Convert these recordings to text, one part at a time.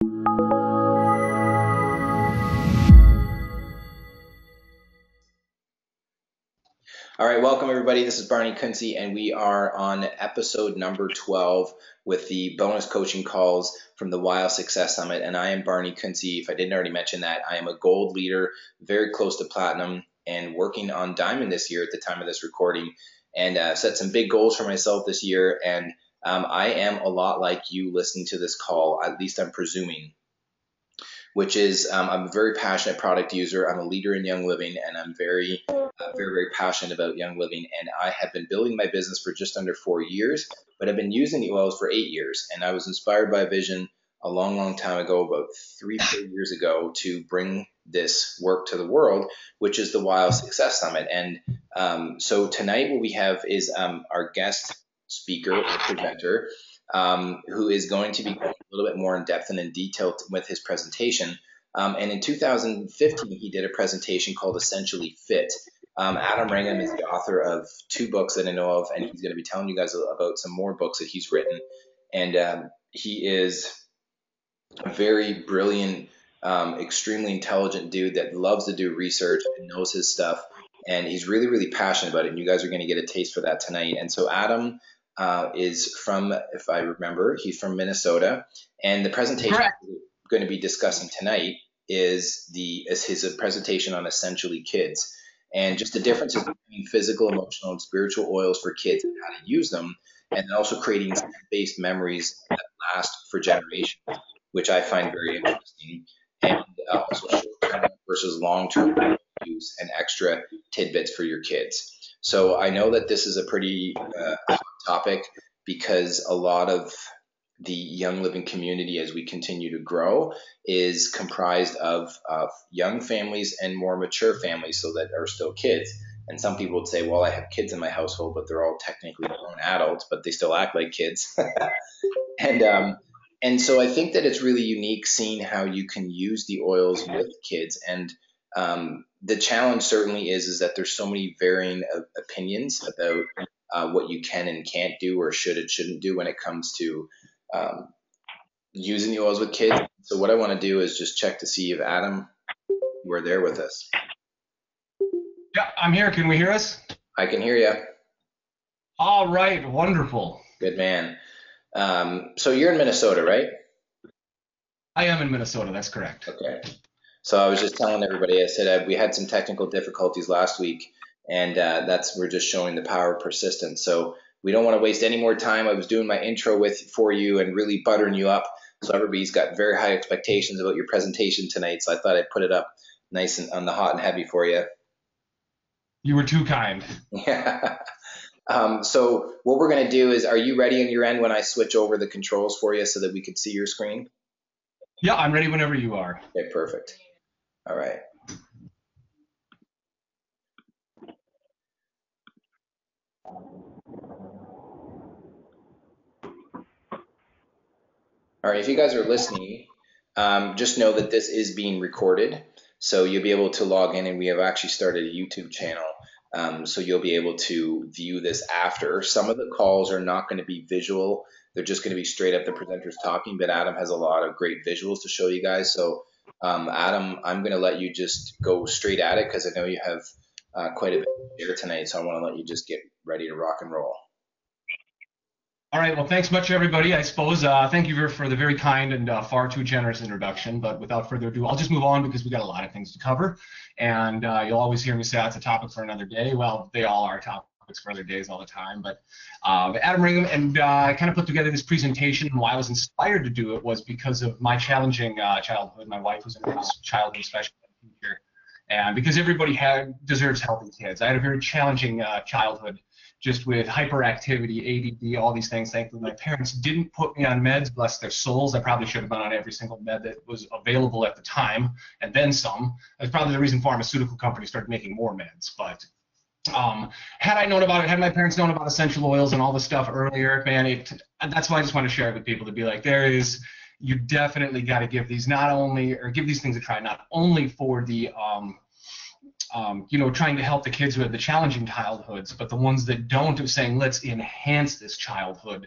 All right, welcome everybody. This is Barney Kuntze, and we are on episode number 12 with the bonus coaching calls from the YLSS Summit. And I am Barney Kuntze. If I didn't already mention that, I am a gold leader, very close to platinum, and working on diamond this year at the time of this recording. And set some big goals for myself this year. And I am a lot like you listening to this call, at least I'm presuming, which is I'm a very passionate product user. I'm a leader in Young Living, and I'm very, very passionate about Young Living. And I have been building my business for just under 4 years, but I've been using the oils for 8 years. And I was inspired by a vision a long, long time ago, about 3-4 years ago, to bring this work to the world, which is the YLSS Summit. And so tonight what we have is our guest speaker or presenter, who is going to be going a little bit more in depth and in detail with his presentation. And in 2015, he did a presentation called Essentially Fit. Adam Ringham is the author of 2 books that I know of, and he's going to be telling you guys about some more books that he's written. And he is a very brilliant, extremely intelligent dude that loves to do research and knows his stuff. And he's really, really passionate about it. And you guys are going to get a taste for that tonight. And so Adam is from, if I remember, he's from Minnesota, and the presentation we're going to be discussing tonight is his presentation on Essentially Kids, and just the differences between physical, emotional, and spiritual oils for kids and how to use them, and also creating based memories that last for generations, which I find very interesting, and also short-term versus long-term use and extra tidbits for your kids. So I know that this is a pretty hot topic because a lot of the Young Living community, as we continue to grow, is comprised of young families and more mature families, so that are still kids. And some people would say, well, I have kids in my household, but they're all technically grown adults, but they still act like kids. And so I think that it's really unique seeing how you can use the oils with kids. And the challenge certainly is that there's so many varying opinions about what you can and can't do, or should and shouldn't do when it comes to using the oils with kids. So what I want to do is just check to see if Adam, you are there with us. Yeah, I'm here. Can we hear us? I can hear you. All right. Wonderful. Good man. So you're in Minnesota, right? I am in Minnesota. That's correct. Okay. So I was just telling everybody, I said we had some technical difficulties last week, and we're just showing the power of persistence. So we don't want to waste any more time. I was doing my intro for you and really buttering you up. So everybody's got very high expectations about your presentation tonight. So I thought I'd put it up nice and on the hot and heavy for you. You were too kind. Yeah. So what we're going to do is, are you ready on your end when I switch over the controls for you so that we can see your screen? Yeah, I'm ready whenever you are. Okay, perfect. All right. All right, if you guys are listening, just know that this is being recorded. So you'll be able to log in, and we have actually started a YouTube channel. So you'll be able to view this after. Some of the calls are not going to be visual. They're just going to be straight up the presenters talking, but Adam has a lot of great visuals to show you guys. So Adam, I'm going to let you just go straight at it because I know you have quite a bit to share tonight. So I want to let you just get ready to rock and roll. All right. Well, thanks much, everybody. I suppose thank you for the very kind and far too generous introduction. But without further ado, I'll just move on because we got a lot of things to cover. And you'll always hear me say it's a topic for another day. Well, they all are topics for other days all the time. But Adam Ringham, and I kind of put together this presentation. And why I was inspired to do it was because of my challenging childhood. My wife was a childhood special ed teacher. And because everybody deserves healthy kids. I had a very challenging childhood, just with hyperactivity, ADD, all these things. Thankfully, my parents didn't put me on meds, bless their souls. I probably should have been on every single med that was available at the time, and then some. That's probably the reason pharmaceutical companies started making more meds. But had I known about it, had my parents known about essential oils and all this stuff earlier, man, that's why I just want to share it with people, to be like, you definitely got to give these give these things a try, not only for the trying to help the kids who have the challenging childhoods, but the ones that don't, of saying, let's enhance this childhood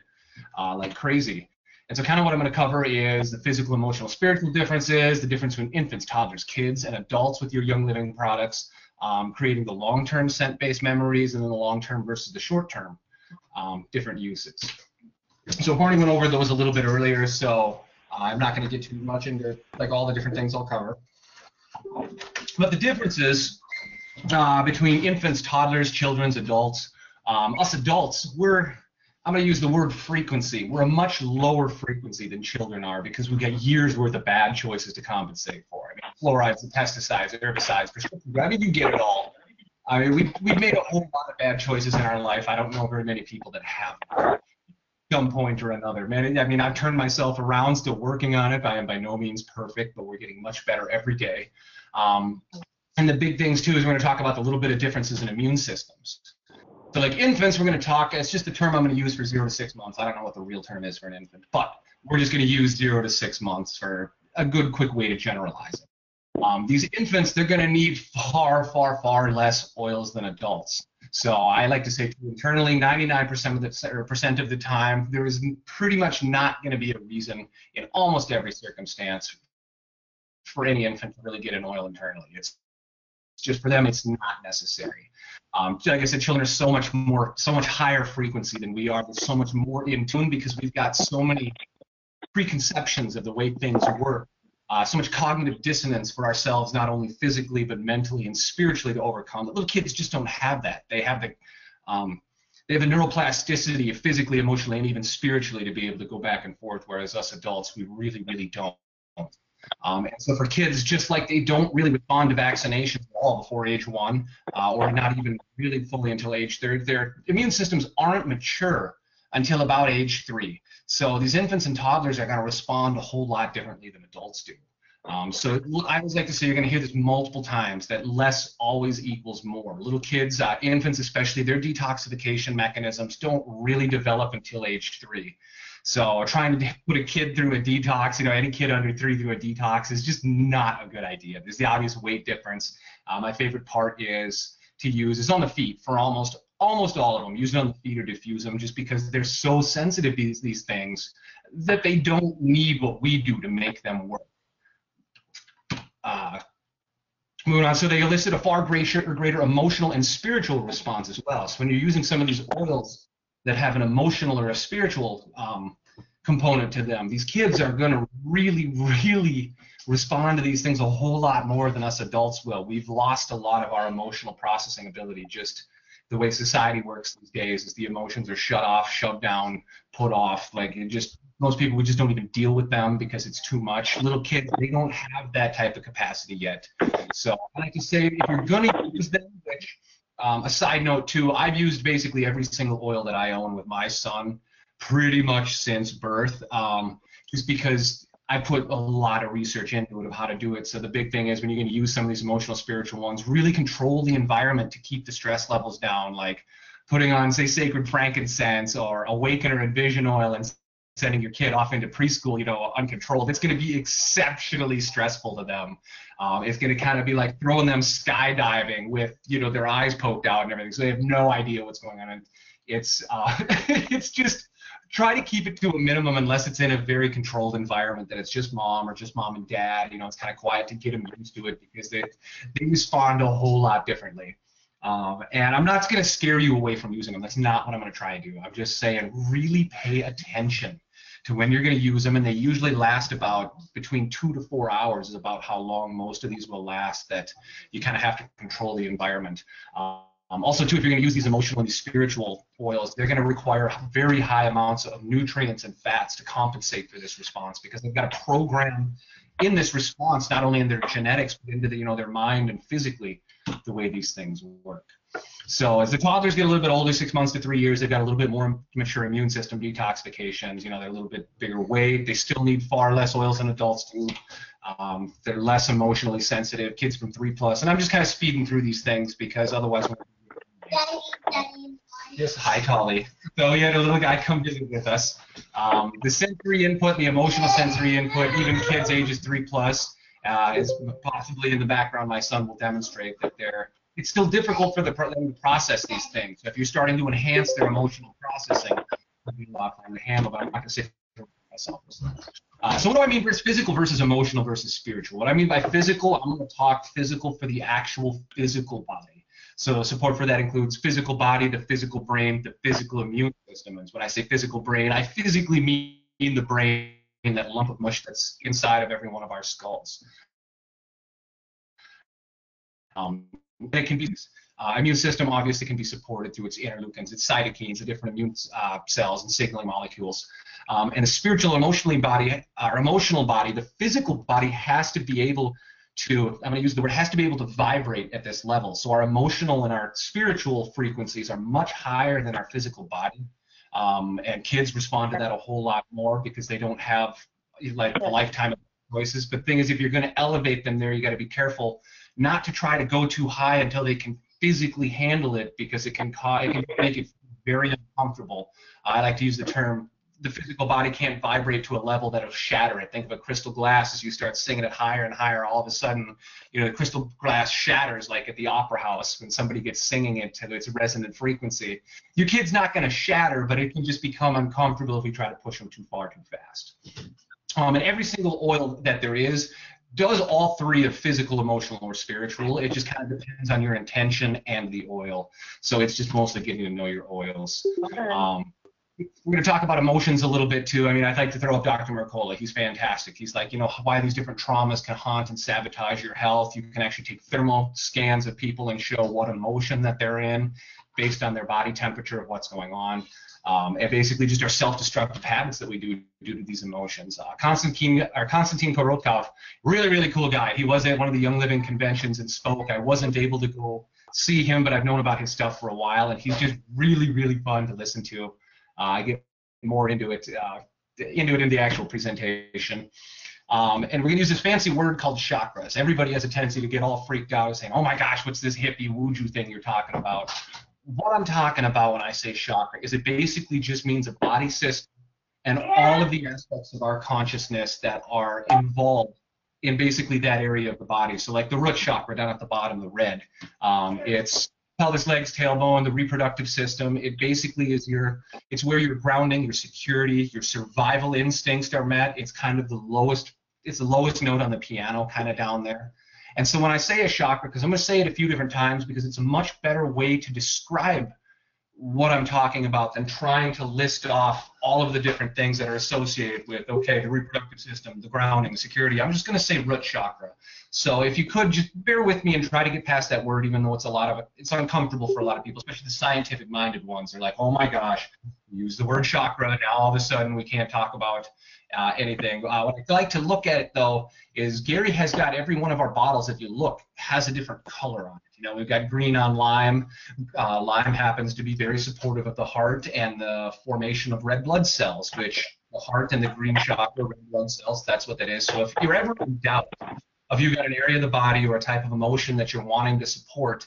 like crazy. And so kind of what I'm going to cover is the physical, emotional, spiritual differences, the difference between infants, toddlers, kids, and adults with your Young Living products, creating the long-term scent-based memories, and then the long-term versus the short-term different uses. So Barney went over those a little bit earlier, so I'm not going to get too much into like all the different things I'll cover. But the differences between infants, toddlers, children, adults, us adults, I'm going to use the word frequency. We're a much lower frequency than children are because we get years worth of bad choices to compensate for. I mean, fluorides, and pesticides, herbicides, prescriptions. I mean, you get it all. I mean, we've made a whole lot of bad choices in our life. I don't know very many people that have at some point or another. Man, I mean, I've turned myself around, still working on it. I am by no means perfect, but we're getting much better every day. And the big things, too, is we're going to talk about the little bit of differences in immune systems. So like infants, we're going to talk, it's just the term I'm going to use for 0 to 6 months. I don't know what the real term is for an infant, but we're just going to use 0 to 6 months for a good, quick way to generalize it. These infants, they're going to need far, far, far less oils than adults. So I like to say internally, 99% of the time, there is pretty much not going to be a reason in almost every circumstance for any infant to really get an oil internally. It's just for them, it's not necessary. Like I said, children are so much higher frequency than we are. They're so much more in tune because we've got so many preconceptions of the way things work. So much cognitive dissonance for ourselves, not only physically but mentally and spiritually to overcome. The little kids just don't have that. They have the neuroplasticity physically, emotionally, and even spiritually to be able to go back and forth, whereas us adults, we really, really don't. And so for kids, just like they don't really respond to vaccinations at all before age 1, or not even really fully until age 3, their immune systems aren't mature until about age 3. So these infants and toddlers are going to respond a whole lot differently than adults do. So I always like to say, you're going to hear this multiple times, that less always equals more. Little kids, infants especially, their detoxification mechanisms don't really develop until age 3. So trying to put a kid through a detox, any kid under 3 through a detox is just not a good idea. There's the obvious weight difference. My favorite part is on the feet for almost all of them. Use it on the feet or diffuse them, just because they're so sensitive to these things that they don't need what we do to make them work. Moving on, so they elicit a far greater emotional and spiritual response as well. So when you're using some of these oils that have an emotional or a spiritual component to them, these kids are going to really, really respond to these things a whole lot more than us adults will. We've lost a lot of our emotional processing ability. Just the way society works these days is the emotions are shut off, shoved down, put off. Like most people, we just don't even deal with them because it's too much. Little kids, they don't have that type of capacity yet. So I like to say, if you're going to use them, which a side note too, I've used basically every single oil that I own with my son pretty much since birth, just because I put a lot of research into it of how to do it. So the big thing is, when you're going to use some of these emotional, spiritual ones, really control the environment to keep the stress levels down, like putting on, say, sacred frankincense or awaken or envision oil and sending your kid off into preschool, uncontrolled. It's going to be exceptionally stressful to them. It's going to kind of be like throwing them skydiving with, their eyes poked out and everything. So they have no idea what's going on. And it's just try to keep it to a minimum unless it's in a very controlled environment, that it's just mom or just mom and dad. It's kind of quiet to get them used to it, because they respond a whole lot differently. And I'm not going to scare you away from using them. That's not what I'm going to try and do. I'm just saying, really pay attention to when you're going to use them, and they usually last about between 2 to 4 hours is about how long most of these will last, that you kind of have to control the environment. Also, too, if you're going to use these emotional and these spiritual oils, they're going to require very high amounts of nutrients and fats to compensate for this response, because they've got a program in this response, not only in their genetics, but into their mind and physically, the way these things work. So as the toddlers get a little bit older, 6 months to 3 years, they've got a little bit more mature immune system, detoxifications, they're a little bit bigger weight. They still need far less oils than adults do. They're less emotionally sensitive, kids from 3+. And I'm just kind of speeding through these things because otherwise Daddy. Yes, hi, Tolly. So we had a little guy come visit with us. The sensory input, the emotional sensory input, even kids ages 3+, is possibly in the background. My son will demonstrate that it's still difficult for them to process these things. So if you're starting to enhance their emotional processing, it'll be a lot harder to handle. But I'm not going to say myself. So what do I mean by physical versus emotional versus spiritual? What I mean by physical, I'm going to talk physical for the actual physical body. So support for that includes physical body, the physical brain, the physical immune system. And when I say physical brain, I physically mean the brain, that lump of mush that's inside of every one of our skulls. It can be immune system obviously can be supported through its interleukins, its cytokines, the different immune cells and signaling molecules. And the spiritual, emotional body, the physical body has to be able to, I'm going to use the word, has to be able to vibrate at this level. So our emotional and our spiritual frequencies are much higher than our physical body. And kids respond to that a whole lot more because they don't have like a lifetime of choices. But the thing is, if you're going to elevate them there, you got to be careful not to try to go too high until they can physically handle it, because it can make it very uncomfortable. I like to use the term, the physical body can't vibrate to a level that'll shatter it. Think of a crystal glass. As you start singing it higher and higher, all of a sudden, the crystal glass shatters, like at the opera house when somebody gets singing it to its resonant frequency. Your kid's not going to shatter, but it can just become uncomfortable if we try to push them too far too fast. And every single oil that there is does all three of physical, emotional, or spiritual. It just kind of depends on your intention and the oil. So it's just mostly getting to know your oils. We're going to talk about emotions a little bit too. I mean, I'd like to throw up Dr. Mercola. He's fantastic. He's like, why these different traumas can haunt and sabotage your health. You can actually take thermal scans of people and show what emotion that they're in based on their body temperature of what's going on. And basically just our self-destructive habits that we do due to these emotions. Konstantin Korotkov, really, really cool guy. He was at one of the Young Living conventions and spoke. I wasn't able to go see him, but I've known about his stuff for a while, and he's just really, really fun to listen to. I get more into it in the actual presentation. And we're going to use this fancy word called chakras. Everybody has a tendency to get all freaked out saying, oh my gosh, what's this hippie woo-joo thing you're talking about? What I'm talking about when I say chakra is it basically just means a body system and all of the aspects of our consciousness that are involved in basically that area of the body. So like the root chakra down at the bottom, the red, it's pelvis, legs, tailbone, the reproductive system. It basically is it's where your grounding, your security, your survival instincts are met. It's kind of the lowest note on the piano, kind of down there. And so when I say a chakra, because I'm going to say it a few different times because it's a much better way to describe what I'm talking about than trying to list off all of the different things that are associated with, okay, the reproductive system, the grounding, the security. I'm just going to say root chakra. So if you could just bear with me and try to get past that word, even though it's uncomfortable for a lot of people, especially the scientific-minded ones. They're like, oh my gosh, use the word chakra. Now all of a sudden we can't talk about anything. What I'd like to look at it though is Gary has got every one of our bottles, if you look, has a different color on it. We've got green on lime. Lime happens to be very supportive of the heart and the formation of red blood cells, which the heart and the green chakra, red blood cells, that's what that is. So if you're ever in doubt if you've got an area of the body or a type of emotion that you're wanting to support,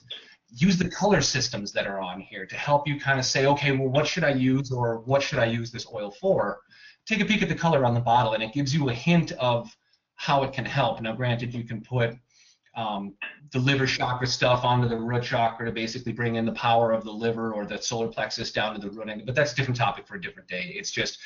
use the color systems that are on here to help you kind of say, okay, well, what should I use, or what should I use this oil for? Take a peek at the color on the bottle, and it gives you a hint of how it can help. Now, granted, you can put the liver chakra stuff onto the root chakra to basically bring in the power of the liver, or the solar plexus down to the root, but that's a different topic for a different day. It's just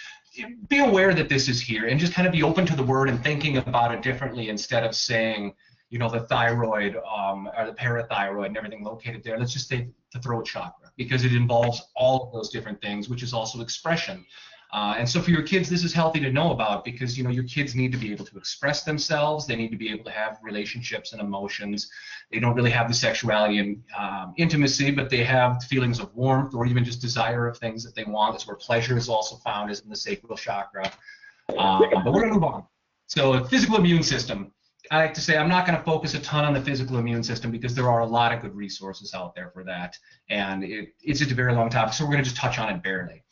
be aware that this is here, and just kind of be open to the word and thinking about it differently instead of saying, the thyroid or the parathyroid and everything located there. Let's just say the throat chakra, because it involves all of those different things, which is also expression. And so for your kids, this is healthy to know about, because your kids need to be able to express themselves. They need to be able to have relationships and emotions. They don't really have the sexuality and intimacy, but they have feelings of warmth or even just desire of things that they want. That's where pleasure is also found, is in the sacral chakra. But we're going to move on. So physical immune system. I like to say I'm not going to focus a ton on the physical immune system because there are a lot of good resources out there for that, and it's just a very long topic, so we're going to just touch on it barely.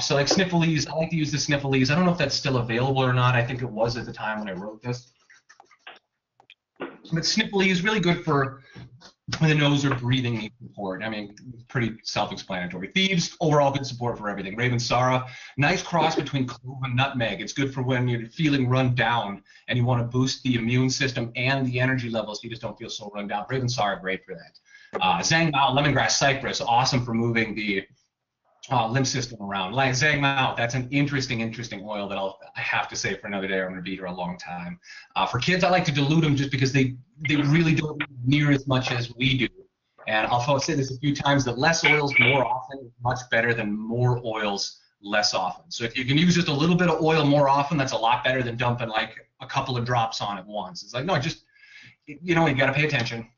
So like Sniffles, I like to use the Sniffles. I don't know if that's still available or not. I think it was at the time when I wrote this. But Sniffles is really good for when the nose or breathing needs support. I mean, pretty self-explanatory. Thieves, overall good support for everything. Raven Sarah, nice cross between clove and nutmeg. It's good for when you're feeling run down and you want to boost the immune system and the energy levels so you just don't feel so run down. Raven Sarah, great for that. Zhang Mao, lemongrass cypress, awesome for moving the lymph system around. Like Zhang Mao, that's an interesting oil that I have to say for another day. I'm going to be here a long time. For kids, I like to dilute them just because they really don't need near as much as we do. And I'll say this a few times, that less oils more often is much better than more oils less often. So if you can use just a little bit of oil more often, that's a lot better than dumping like a couple of drops on at once. It's like, no, just, you got to pay attention.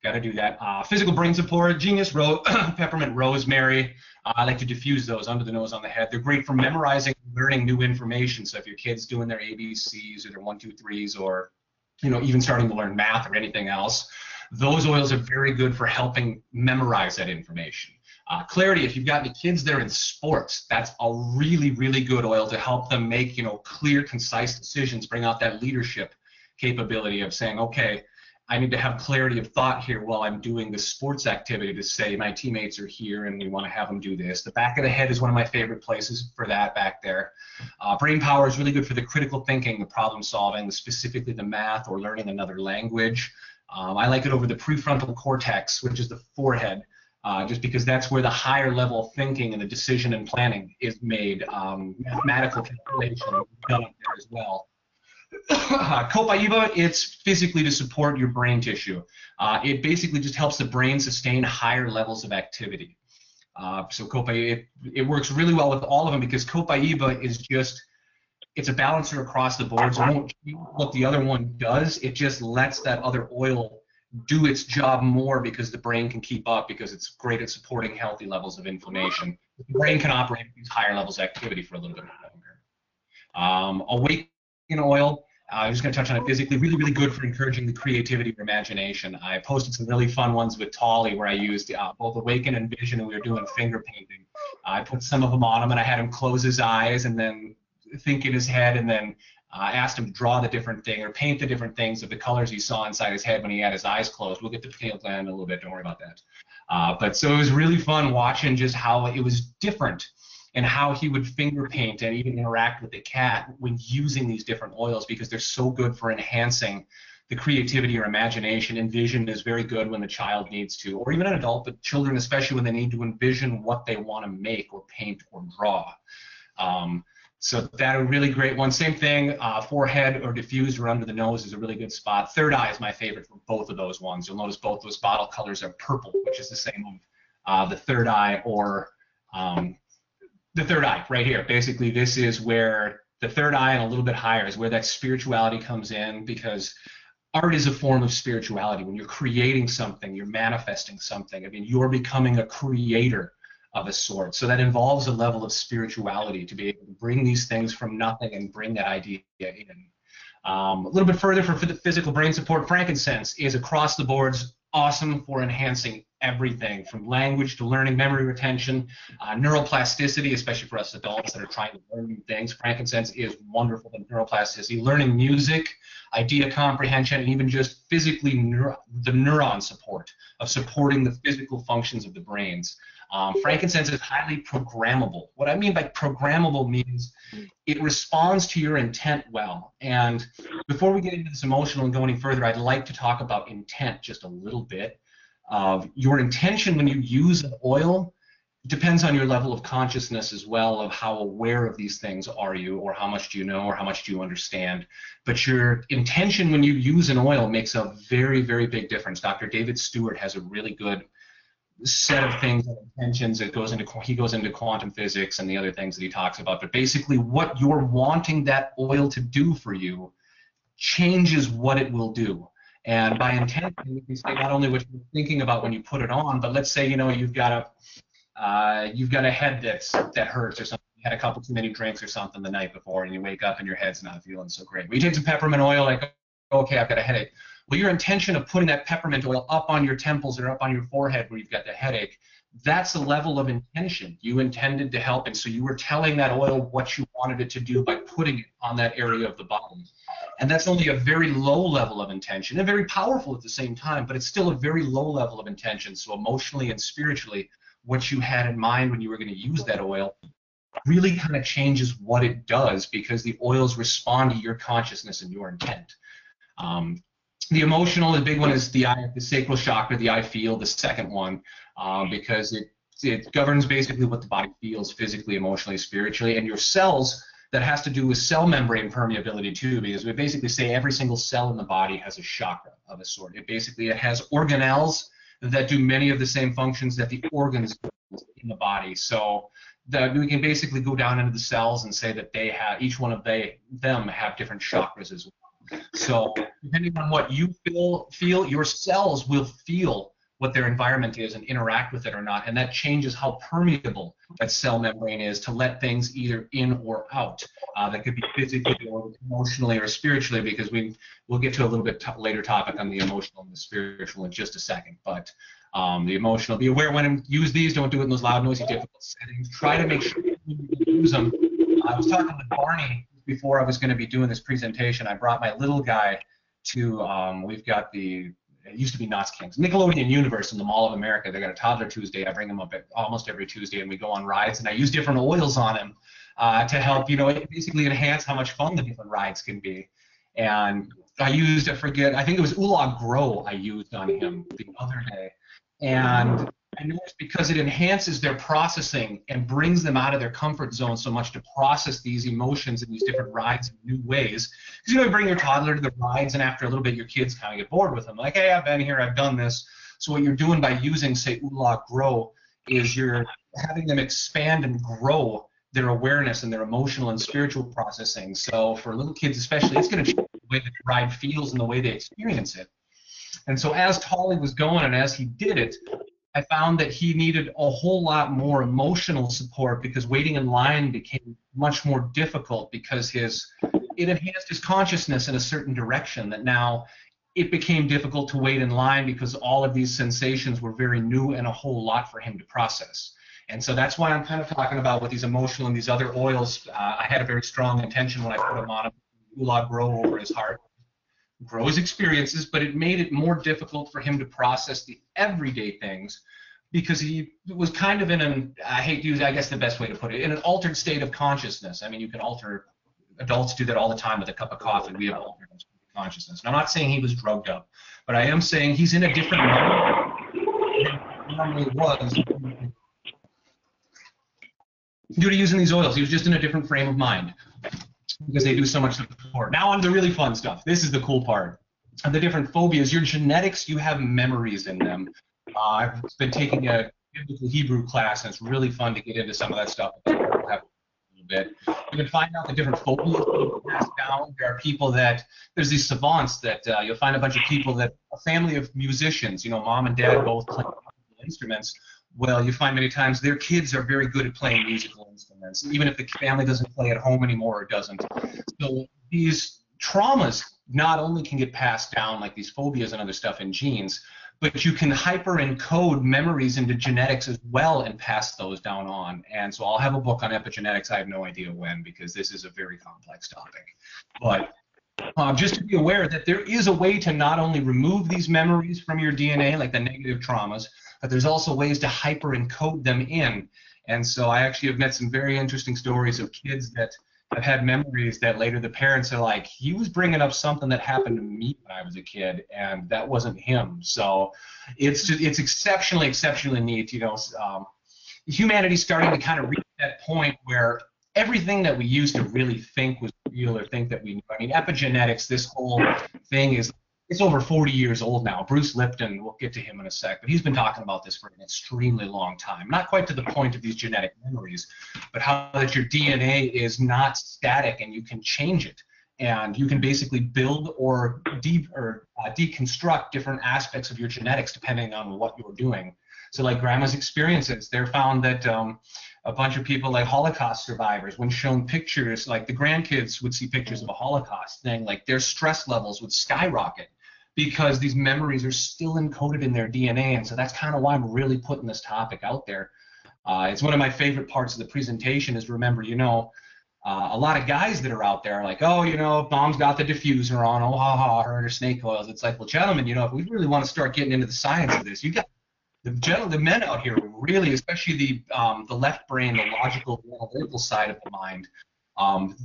Got to do that. Physical brain support, genius, peppermint, rosemary. I like to diffuse those under the nose, on the head. They're great for memorizing, learning new information. So if your kid's doing their ABCs or their 1, 2, 3s, or even starting to learn math or anything else, those oils are very good for helping memorize that information. Clarity, if you've got any kids that are in sports, that's a really, really good oil to help them make clear, concise decisions, bring out that leadership capability of saying, okay, I need to have clarity of thought here while I'm doing the sports activity to say my teammates are here and we want to have them do this. The back of the head is one of my favorite places for that back there. Brain power is really good for the critical thinking, the problem solving, specifically the math or learning another language. I like it over the prefrontal cortex, which is the forehead, just because that's where the higher level of thinking and the decision and planning is made. Mathematical calculation is done up there as well. Copaiba, it's physically to support your brain tissue. It basically just helps the brain sustain higher levels of activity. So Copaiba, it works really well with all of them because Copaiba is just, it's a balancer across the board. So it won't change what the other one does. It just lets that other oil do its job more because the brain can keep up, because it's great at supporting healthy levels of inflammation. The brain can operate at these higher levels of activity for a little bit longer. Awaken oil, I'm just going to touch on it physically. Really, really good for encouraging the creativity of imagination. I posted some really fun ones with Tolly where I used both Awaken and Vision, and we were doing finger painting. I put some of them on him, and I had him close his eyes and then think in his head, and then asked him to draw the different thing or paint the different things of the colors he saw inside his head when he had his eyes closed. We'll get to pineal gland in a little bit. Don't worry about that. But so it was really fun watching just how it was different, and how he would finger paint and even interact with the cat when using these different oils, because they're so good for enhancing the creativity or imagination. Envision is very good when the child needs to, or even an adult, but children especially when they need to envision what they want to make or paint or draw. So that a really great one. Same thing, forehead or diffused or under the nose is a really good spot. Third eye is my favorite for both of those ones. You'll notice both those bottle colors are purple, which is the same of the third eye, or the third eye right here. Basically, this is where the third eye and a little bit higher is where that spirituality comes in, because art is a form of spirituality. When you're creating something, you're manifesting something. I mean, you're becoming a creator of a sort. So that involves a level of spirituality to be able to bring these things from nothing and bring that idea in. A little bit further for the physical brain support, frankincense is across the boards awesome for enhancing everything from language to learning, memory retention, neuroplasticity, especially for us adults that are trying to learn new things. Frankincense is wonderful for neuroplasticity, learning music, idea comprehension, and even just physically the neuron support of supporting the physical functions of the brains. Frankincense is highly programmable. What I mean by programmable means it responds to your intent well. And before we get into this emotional and go any further, I'd like to talk about intent just a little bit. Your intention when you use an oil depends on your level of consciousness as well, of how aware of these things are you, or how much do you know, or how much do you understand. But your intention when you use an oil makes a very, very big difference. Dr. David Stewart has a really good set of things and intentions that he goes into quantum physics and the other things that he talks about. But basically what you're wanting that oil to do for you changes what it will do. And by intention, you can say not only what you're thinking about when you put it on, but let's say you've got a head that hurts or something. You had a couple too many drinks or something the night before, and you wake up and your head's not feeling so great. Well, you take some peppermint oil, like, okay, I've got a headache. Well, your intention of putting that peppermint oil up on your temples or up on your forehead where you've got the headache, that's a level of intention. You intended to help, and so you were telling that oil what you wanted it to do by putting it on that area of the body. And that's only a very low level of intention, and very powerful at the same time, but it's still a very low level of intention. So emotionally and spiritually, what you had in mind when you were going to use that oil really kind of changes what it does, because the oils respond to your consciousness and your intent. The emotional, the big one is the sacral chakra, the eye field, the second one, because it it governs basically what the body feels physically, emotionally, spiritually, and your cells. That has to do with cell membrane permeability too, because we basically say every single cell in the body has a chakra of a sort. It has organelles that do many of the same functions that the organs do in the body. So that we can basically go down into the cells and say that each one of them have different chakras as well. So depending on what you feel, your cells will feel what their environment is and interact with it or not, and that changes how permeable that cell membrane is to let things either in or out. That could be physically or emotionally or spiritually, because we'll get to a little bit later topic on the emotional and the spiritual in just a second. But the emotional, be aware when you use these, don't do it in those loud, noisy, difficult settings. Try to make sure you use them. I was talking with Barney before I was going to be doing this presentation. I brought my little guy to, we've got it used to be Knott's Kings, Nickelodeon Universe in the Mall of America. They got a Toddler Tuesday. I bring him up almost every Tuesday, and we go on rides, and I use different oils on him to help, basically enhance how much fun the different rides can be. And I think it was Oolong Grow I used on him the other day. And I noticed because it enhances their processing and brings them out of their comfort zone so much to process these emotions and these different rides in new ways. Because you bring your toddler to the rides, and after a little bit, your kids kind of get bored with them. Like, hey, I've been here, I've done this. So what you're doing by using, say, Oolong Grow is you're having them expand and grow their awareness and their emotional and spiritual processing. So for little kids especially, it's going to change the way the ride feels and the way they experience it. And so as Tolly was going and as he did it, I found that he needed a whole lot more emotional support, because waiting in line became much more difficult, because it enhanced his consciousness in a certain direction, that now it became difficult to wait in line because all of these sensations were very new and a whole lot for him to process. And so that's why I'm kind of talking about with these emotional and these other oils. I had a very strong intention when I put them on him. Oolong Grow over his heart. Grow his experiences, but it made it more difficult for him to process the everyday things, because he was kind of in an, I hate to use, I guess the best way to put it, in an altered state of consciousness. I mean, you can alter, adults do that all the time with a cup of coffee. We have altered consciousness. And I'm not saying he was drugged up, but I am saying he's in a different mode than he normally was due to using these oils. He was just in a different frame of mind, because they do so much support. Now on the really fun stuff. This is the cool part. The different phobias, your genetics, you have memories in them. I've been taking a biblical Hebrew class, and it's really fun to get into some of that stuff. We'll have a little bit. You can find out the different phobias that pass down. There are people there's these savants that you'll find a bunch of people that, a family of musicians, mom and dad both play instruments. Well, you find many times their kids are very good at playing musical instruments, even if the family doesn't play at home anymore or doesn't. So these traumas not only can get passed down, like these phobias and other stuff, in genes, but you can hyper encode memories into genetics as well and pass those down on. And so I'll have a book on epigenetics. I have no idea when, because this is a very complex topic. But just to be aware that there is a way to not only remove these memories from your DNA, like the negative traumas, but there's also ways to hyper encode them in. And so I actually have met some very interesting stories of kids that have had memories that later the parents are like, he was bringing up something that happened to me when I was a kid, and that wasn't him. So it's exceptionally, exceptionally neat. Humanity's starting to kind of reach that point where everything that we used to really think was real or think that we knew. I mean, epigenetics, this whole thing it's over 40 years old now. Bruce Lipton, we'll get to him in a sec, but he's been talking about this for an extremely long time. Not quite to the point of these genetic memories, but how that your DNA is not static and you can change it. And you can basically build or deconstruct different aspects of your genetics depending on what you're doing. So like grandma's experiences, they're found that a bunch of people like Holocaust survivors, when shown pictures, like the grandkids would see pictures of a Holocaust thing, like their stress levels would skyrocket because these memories are still encoded in their DNA. And so that's kind of why I'm really putting this topic out there. It's one of my favorite parts of the presentation is, remember, a lot of guys that are out there are like, oh, mom's got the diffuser on, oh, ha, ha, her and her snake oils. It's like, well, gentlemen, if we really want to start getting into the science of this, you got the men out here really, especially the left brain, the logical, analytical side of the mind.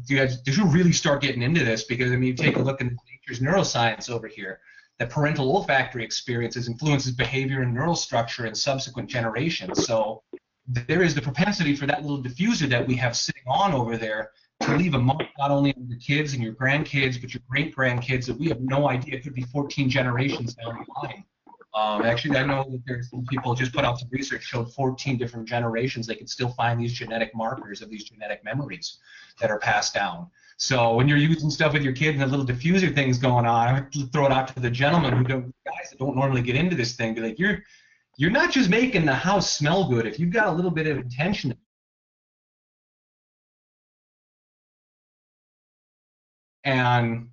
Did you really start getting into this? Because, you take a look at nature's neuroscience over here. That parental olfactory experiences influences behavior and neural structure in subsequent generations. So there is the propensity for that little diffuser that we have sitting on over there to leave a mark not only on your kids and your grandkids, but your great-grandkids that we have no idea. It could be 14 generations down the line. Actually, I know that there's some people just put out some research showed 14 different generations. They could still find these genetic markers of these genetic memories that are passed down. So when you're using stuff with your kids and the little diffuser things going on, I would throw it out to the gentlemen guys that don't normally get into this thing. Be like, you're not just making the house smell good. If you've got a little bit of intention. And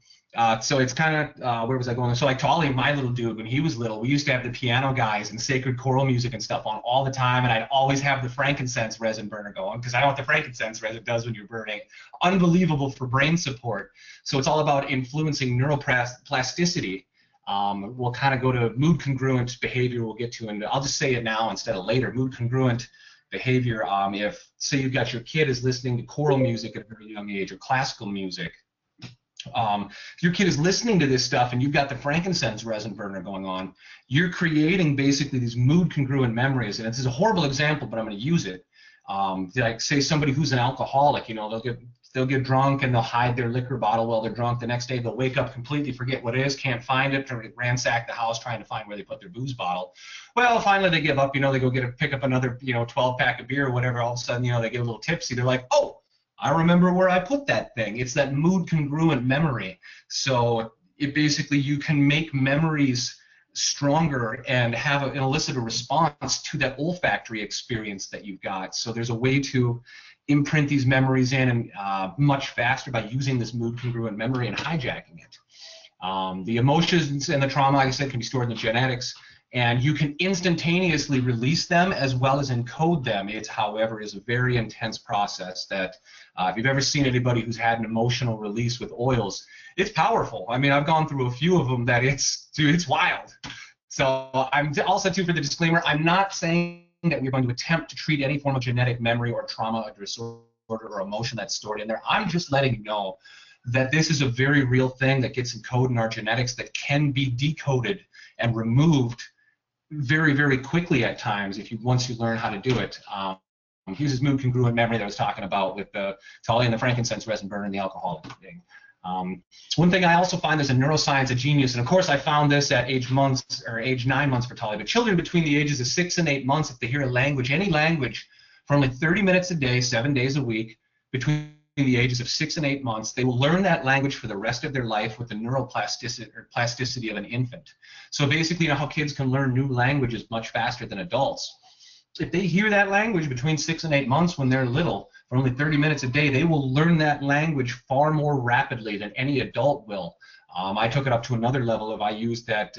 so it's kind of, where was I going? So like Tolly, my little dude, when he was little, we used to have the piano guys and sacred choral music and stuff on all the time, and I'd always have the frankincense resin burner going, because I know what the frankincense resin does when you're burning. Unbelievable for brain support. So it's all about influencing neuroplasticity. We'll kind of go to mood congruent behavior we'll get to, and I'll just say it now instead of later. Mood congruent behavior, if, say, you've got your kid is listening to choral music at a very young age or classical music, if your kid is listening to this stuff and you've got the frankincense resin burner going on, you're creating basically these mood congruent memories. And this is a horrible example, but I'm going to use it. Like, say somebody who's an alcoholic, you know, they'll get drunk and they'll hide their liquor bottle while they're drunk. The next day they'll wake up, completely forget what it is, can't find it, ransack the house trying to find where they put their booze bottle. Well, finally they give up, you know, they go pick up another, 12-pack of beer or whatever. All of a sudden, they get a little tipsy. They're like, oh, I remember where I put that thing. It's that mood congruent memory. So it basically, you can make memories stronger and have an elicit a response to that olfactory experience that you've got. So there's a way to imprint these memories in and much faster by using this mood congruent memory and hijacking it. The emotions and the trauma, like I said, can be stored in the genetics, and you can instantaneously release them as well as encode them. It, however, is a very intense process that if you've ever seen anybody who's had an emotional release with oils, it's powerful. I mean, I've gone through a few of them that it's wild. So I'm also, too, for the disclaimer, I'm not saying that we're going to attempt to treat any form of genetic memory or trauma or disorder or emotion that's stored in there. I'm just letting you know that this is a very real thing that gets encoded in our genetics that can be decoded and removed very, very quickly at times once you learn how to do it. Here's his mood congruent memory that I was talking about with the Tolly and the frankincense resin burner and the alcoholic thing. One thing I also find, there's a neuroscience of genius, and of course I found this at age 9 months for Tolly, but children between the ages of 6 and 8 months, if they hear a language, any language, for only 30 minutes a day, 7 days a week, between the ages of 6 and 8 months, they will learn that language for the rest of their life with the neuroplasticity of an infant. So basically, you know how kids can learn new languages much faster than adults. If they hear that language between 6 and 8 months when they're little, for only 30 minutes a day, they will learn that language far more rapidly than any adult will. I took it up to another level of I used that,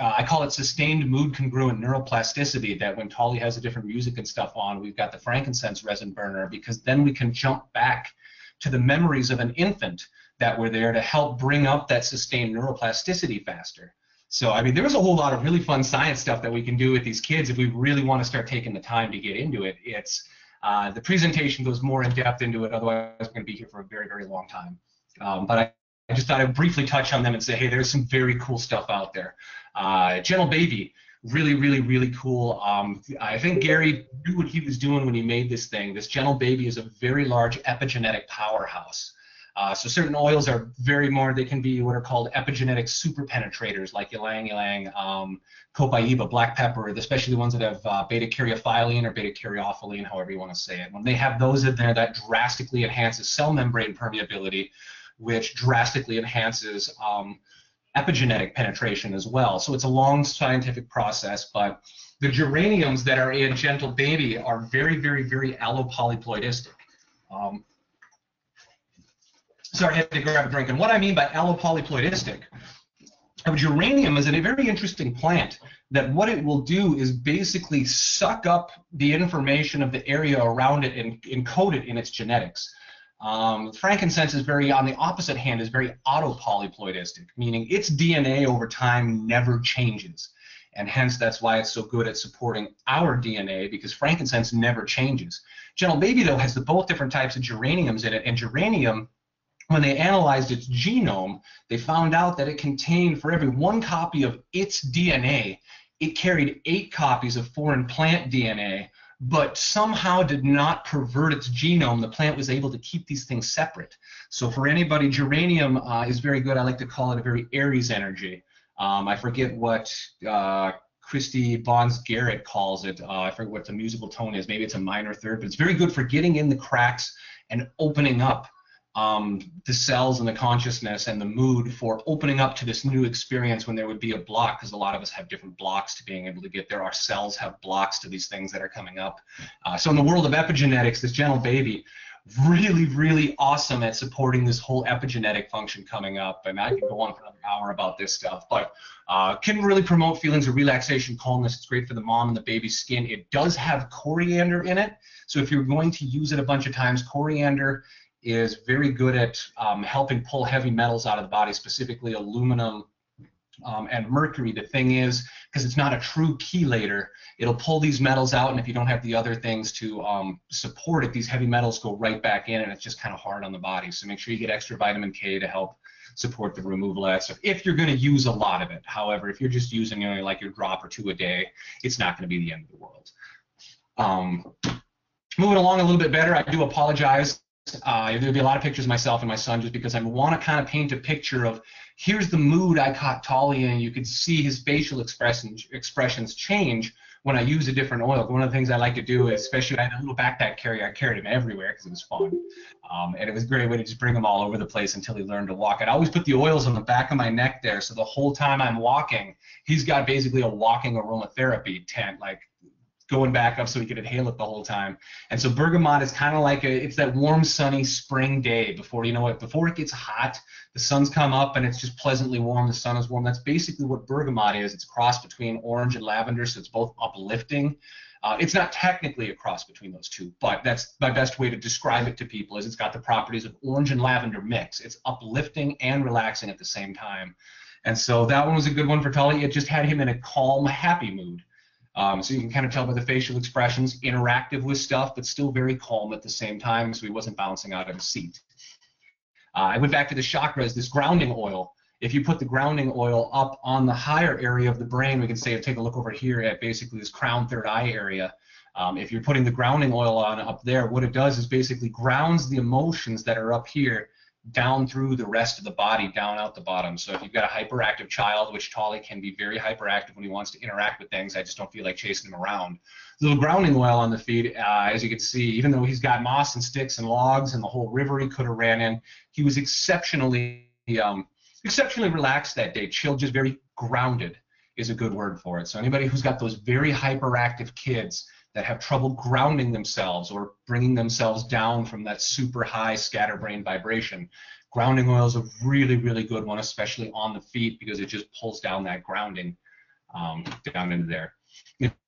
I call it sustained mood congruent neuroplasticity, that when Tolly has a different music and stuff on, we've got the frankincense resin burner, because then we can jump back to the memories of an infant that were there to help bring up that sustained neuroplasticity faster. So, I mean, there's a whole lot of really fun science stuff that we can do with these kids if we really want to start taking the time to get into it. It's the presentation goes more in depth into it, otherwise we're going to be here for a very, very long time. But I just thought I'd briefly touch on them and say, hey, there's some very cool stuff out there. Gentle Baby, really, really, really cool. I think Gary knew what he was doing when he made this thing. This Gentle Baby is a very large epigenetic powerhouse. So certain oils are they can be what are called epigenetic super penetrators, like ylang ylang, copaiba, black pepper, especially the ones that have beta-caryophyllene or beta-caryophyllene, however you want to say it. When they have those in there, that drastically enhances cell membrane permeability, which drastically enhances epigenetic penetration as well. So it's a long scientific process, but the geraniums that are in Gentle Baby are very, very, very allopolyploidistic. Sorry, I had to grab a drink. And what I mean by allopolyploidistic, a geranium is a very interesting plant that what it will do is basically suck up the information of the area around it and encode it in its genetics. Frankincense is on the opposite hand, is very autopolyploidistic, meaning its DNA over time never changes. And hence that's why it's so good at supporting our DNA, because frankincense never changes. Gentle Baby, though, has both different types of geraniums in it, and geranium, when they analyzed its genome, they found out that it contained, for every 1 copy of its DNA, it carried 8 copies of foreign plant DNA, but somehow did not pervert its genome. The plant was able to keep these things separate. So for anybody, geranium is very good. I like to call it a very Aries energy. I forget what Christy Bonds Garrett calls it. I forget what the musical tone is. Maybe it's a minor third, but it's very good for getting in the cracks and opening up the cells and the consciousness and the mood for opening up to this new experience when there would be a block, because a lot of us have different blocks to being able to get there. Our cells have blocks to these things that are coming up. So in the world of epigenetics, this gentle baby, really, really awesome at supporting this whole epigenetic function coming up. And I could go on for another hour about this stuff, but can really promote feelings of relaxation, calmness. It's great for the mom and the baby's skin. It does have coriander in it. So if you're going to use it a bunch of times, coriander is very good at helping pull heavy metals out of the body, specifically aluminum and mercury. The thing is, because it's not a true chelator, it'll pull these metals out, and if you don't have the other things to support it, these heavy metals go right back in, and it's just kind of hard on the body. So make sure you get extra vitamin K to help support the removal of that stuff if you're going to use a lot of it. However, if you're just using like your drop or two a day, it's not going to be the end of the world. Moving along a little bit better, I do apologize. There'll be a lot of pictures of myself and my son, just because I want to kind of paint a picture of here's the mood I caught Tolly in. You can see his facial expressions change when I use a different oil. One of the things I like to do is, especially I had a little backpack carrier, I carried him everywhere because it was fun. And it was a great way to just bring him all over the place until he learned to walk. I'd always put the oils on the back of my neck there, so the whole time I'm walking, he's got basically a walking aromatherapy tent, like going back up so he could inhale it the whole time. And so bergamot is kind of like it's that warm, sunny spring day before, you know what, before it gets hot, the sun's come up and it's just pleasantly warm, the sun is warm. That's basically what bergamot is. It's a cross between orange and lavender, so it's both uplifting. It's not technically a cross between those two, but that's my best way to describe it to people, is it's got the properties of orange and lavender mix. It's uplifting and relaxing at the same time. And so that one was a good one for Tully. It just had him in a calm, happy mood. So you can kind of tell by the facial expressions, interactive with stuff, but still very calm at the same time, so he wasn't bouncing out of his seat. I went back to the chakras, this grounding oil. If you put the grounding oil up on the higher area of the brain, we can say, take a look over here at basically this crown third eye area. If you're putting the grounding oil on up there, what it does is basically grounds the emotions that are up here down through the rest of the body, down out the bottom. So if you've got a hyperactive child, which Tolly can be very hyperactive when he wants to interact with things, I just don't feel like chasing him around. The little grounding oil on the feet, as you can see, even though he's got moss and sticks and logs and the whole river he could have ran in, he was exceptionally relaxed that day. Chilled, just very grounded is a good word for it. So anybody who's got those very hyperactive kids that have trouble grounding themselves or bringing themselves down from that super high scatterbrain vibration, grounding oil is a really, really good one, especially on the feet, because it just pulls down that grounding down into there.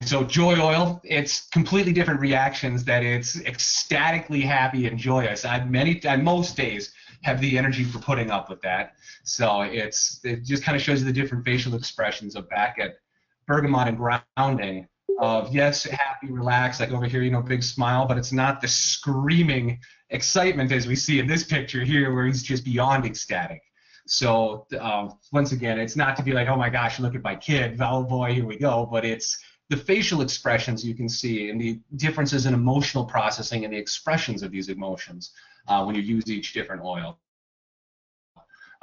So joy oil, it's completely different reactions, that it's ecstatically happy and joyous. Most days have the energy for putting up with that. So it just kind of shows you the different facial expressions of back at bergamot and grounding. Of yes, happy, relaxed, like over here, you know, big smile, but it's not the screaming excitement as we see in this picture here, where he's just beyond ecstatic. So once again, it's not to be like, oh my gosh, look at my kid, oh boy, here we go, but it's the facial expressions you can see and the differences in emotional processing and the expressions of these emotions when you use each different oil.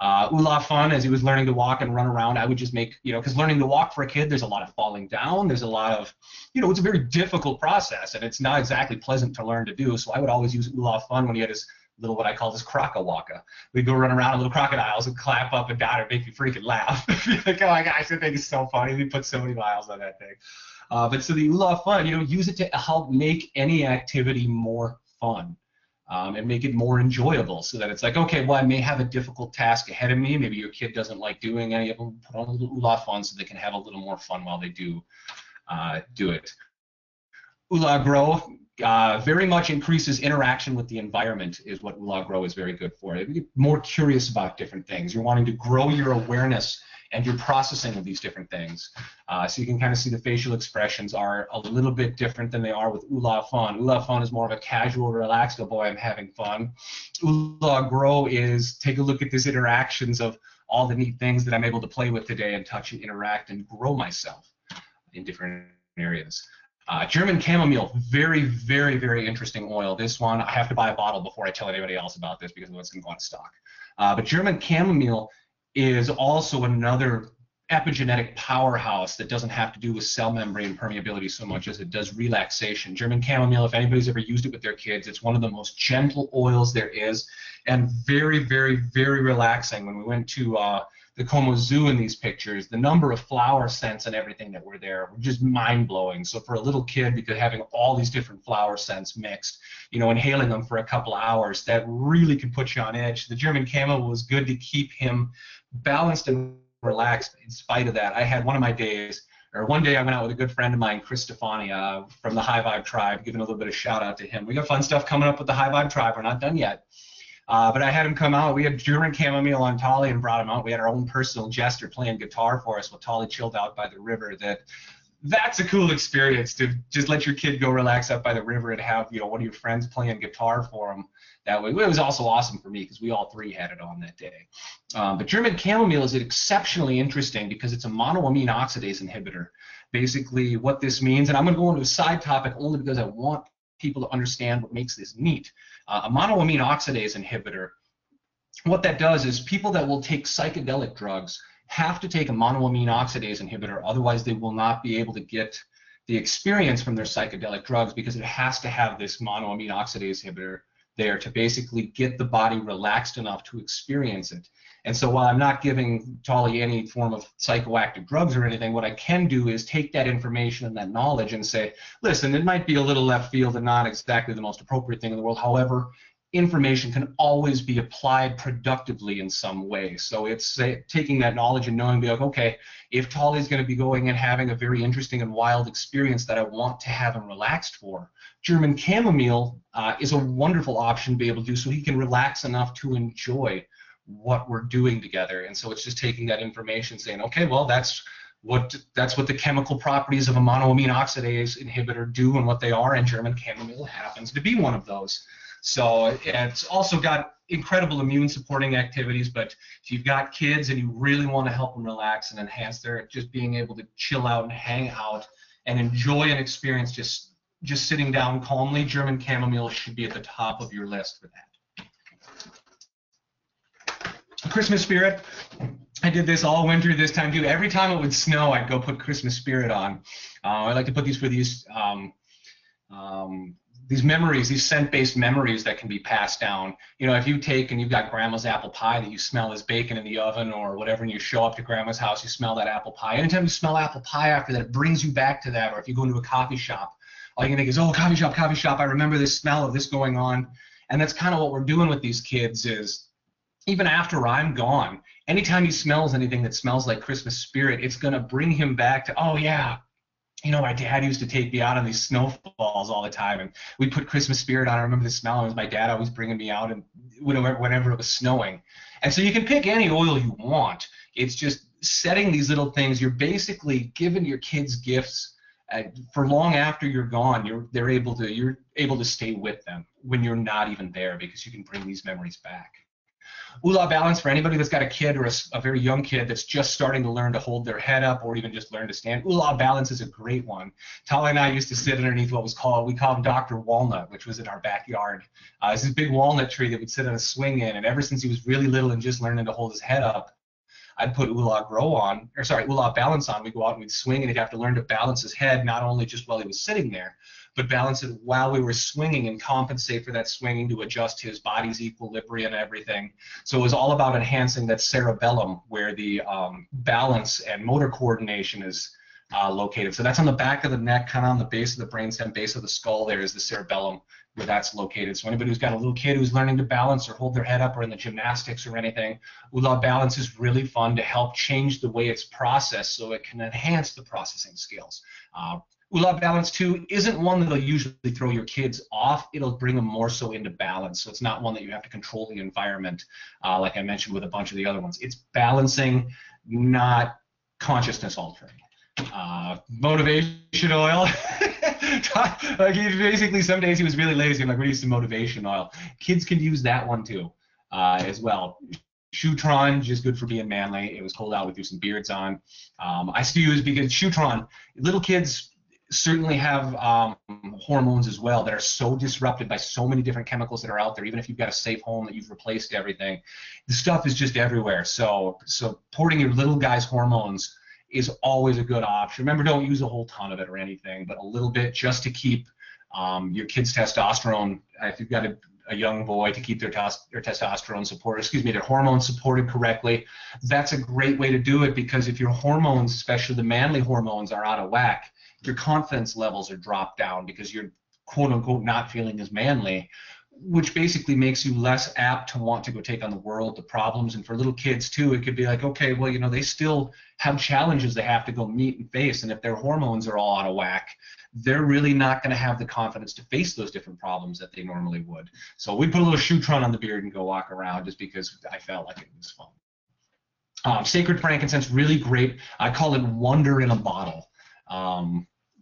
Ula fun, as he was learning to walk and run around, I would just make, because learning to walk for a kid, there's a lot of falling down, there's a lot of, it's a very difficult process, and it's not exactly pleasant to learn to do, so I would always use Ula fun when he had his little, what I call this croco waka. We'd go run around little crocodiles and clap up and down and make you freaking laugh. Like, oh my gosh, that thing is so funny. We put so many miles on that thing. But so the Ula fun, use it to help make any activity more fun. And make it more enjoyable, so that it's like, okay, well, I may have a difficult task ahead of me. Maybe your kid doesn't like doing any of them. Put on a little Ula fun so they can have a little more fun while they do it. Ula grow very much increases interaction with the environment, is what Ula grow is very good for. You get more curious about different things. You're wanting to grow your awareness and your processing of these different things. So you can kind of see the facial expressions are a little bit different than they are with Ula fun. Ula fun is more of a casual, relaxed, oh boy, I'm having fun. Ula grow is take a look at these interactions of all the neat things that I'm able to play with today and touch and interact and grow myself in different areas. German chamomile, very, very, very interesting oil. This one, I have to buy a bottle before I tell anybody else about this because it's going to go out of stock. But German chamomile is also another epigenetic powerhouse that doesn't have to do with cell membrane permeability so much as it does relaxation. German chamomile, if anybody's ever used it with their kids, it's one of the most gentle oils there is, and very, very, very relaxing. When we went to the Como Zoo in these pictures, the number of flower scents and everything that were there were just mind-blowing. So for a little kid, because having all these different flower scents mixed, you know, inhaling them for a couple hours, that really could put you on edge. The German chamomile was good to keep him balanced and relaxed in spite of that. I had one day I went out with a good friend of mine, Chris Stefani, from the High Vibe Tribe, giving a little bit of shout out to him. We got fun stuff coming up with the High Vibe Tribe. We're not done yet. But I had him come out. We had German chamomile on Tolly and brought him out. We had our own personal jester playing guitar for us while Tolly chilled out by the river. That's a cool experience, to just let your kid go relax up by the river and have, you know, one of your friends playing guitar for him that way. It was also awesome for me because we all three had it on that day. But German chamomile is exceptionally interesting because it's a monoamine oxidase inhibitor. Basically what this means, and I'm going to go into a side topic only because I want people to understand what makes this neat. A monoamine oxidase inhibitor, what that does is people that will take psychedelic drugs have to take a monoamine oxidase inhibitor, otherwise they will not be able to get the experience from their psychedelic drugs, because it has to have this monoamine oxidase inhibitor there to basically get the body relaxed enough to experience it. And so while I'm not giving Tolly any form of psychoactive drugs or anything, what I can do is take that information and that knowledge and say, listen, it might be a little left field and not exactly the most appropriate thing in the world. However, information can always be applied productively in some way. So it's taking that knowledge and knowing, be like, okay, if Tolly's going to be going and having a very interesting and wild experience that I want to have him relaxed for, German chamomile is a wonderful option to be able to do so he can relax enough to enjoy what we're doing together. And so it's just taking that information, saying, okay, well, that's what the chemical properties of a monoamine oxidase inhibitor do and what they are, and German chamomile happens to be one of those. So it's also got incredible immune supporting activities, but if you've got kids and you really want to help them relax and enhance their just being able to chill out and hang out and enjoy an experience just sitting down calmly, German chamomile should be at the top of your list for that. Christmas spirit. I did this all winter this time too. Every time it would snow, I'd go put Christmas spirit on. I like to put these for these memories, these scent-based memories that can be passed down. You know, if you take and you've got grandma's apple pie that you smell as bacon in the oven or whatever, and you show up to grandma's house, you smell that apple pie. Anytime you smell apple pie after that, it brings you back to that. Or if you go into a coffee shop, all you can think is, oh, coffee shop, I remember this smell of this going on. And that's kind of what we're doing with these kids is, even after I'm gone, anytime he smells anything that smells like Christmas spirit, it's going to bring him back to, oh, yeah, you know, my dad used to take me out on these snowfalls all the time, and we'd put Christmas spirit on. I remember the smell. It was my dad always bringing me out and whenever it was snowing. And so you can pick any oil you want. It's just setting these little things. You're basically giving your kids gifts for long after you're gone. You're able to stay with them when you're not even there, because you can bring these memories back. Ooh-La Balance, for anybody that's got a kid or a very young kid that's just starting to learn to hold their head up or even just learn to stand, Ooh-La Balance is a great one. Tali and I used to sit underneath what was called, we called him Dr. Walnut, which was in our backyard. It's this big walnut tree that we'd sit on a swing in, and ever since he was really little and just learning to hold his head up, I'd put Ooh-La Balance on. We'd go out and we'd swing, and he'd have to learn to balance his head, not only just while he was sitting there, but balance it while we were swinging and compensate for that swinging to adjust his body's equilibrium and everything. So it was all about enhancing that cerebellum, where the balance and motor coordination is located. So that's on the back of the neck, kind of on the base of the brainstem, base of the skull. There is the cerebellum where that's located. So anybody who's got a little kid who's learning to balance or hold their head up or in the gymnastics or anything, Ooh-La Balance is really fun to help change the way it's processed so it can enhance the processing skills. Ooh-La Balance 2 isn't one that'll usually throw your kids off. It'll bring them more so into balance. So it's not one that you have to control the environment, like I mentioned with a bunch of the other ones. It's balancing, not consciousness altering. Motivation oil. Like basically, some days he was really lazy. I'm like, we need some motivation oil. Kids can use that one too, as well. Shootron, just good for being manly. It was cold out. We threw some beards on. I still use, because Shootron, little kids certainly have hormones as well that are so disrupted by so many different chemicals that are out there. Even if you've got a safe home that you've replaced everything, the stuff is just everywhere. So porting your little guy's hormones is always a good option. Remember, don't use a whole ton of it or anything, but a little bit just to keep your kid's testosterone. If you've got a young boy, to keep their testosterone support, their hormones supported correctly, that's a great way to do it, because if your hormones, especially the manly hormones, are out of whack, your confidence levels are dropped down because you're quote unquote not feeling as manly, which basically makes you less apt to want to go take on the world, the problems. And for little kids too, it could be like, okay, well, they still have challenges they have to go meet and face. And if their hormones are all out of whack, they're really not going to have the confidence to face those different problems that they normally would. So we put a little Shootron on the beard and go walk around just because I felt like it was fun. Sacred frankincense, really great. I call it wonder in a bottle.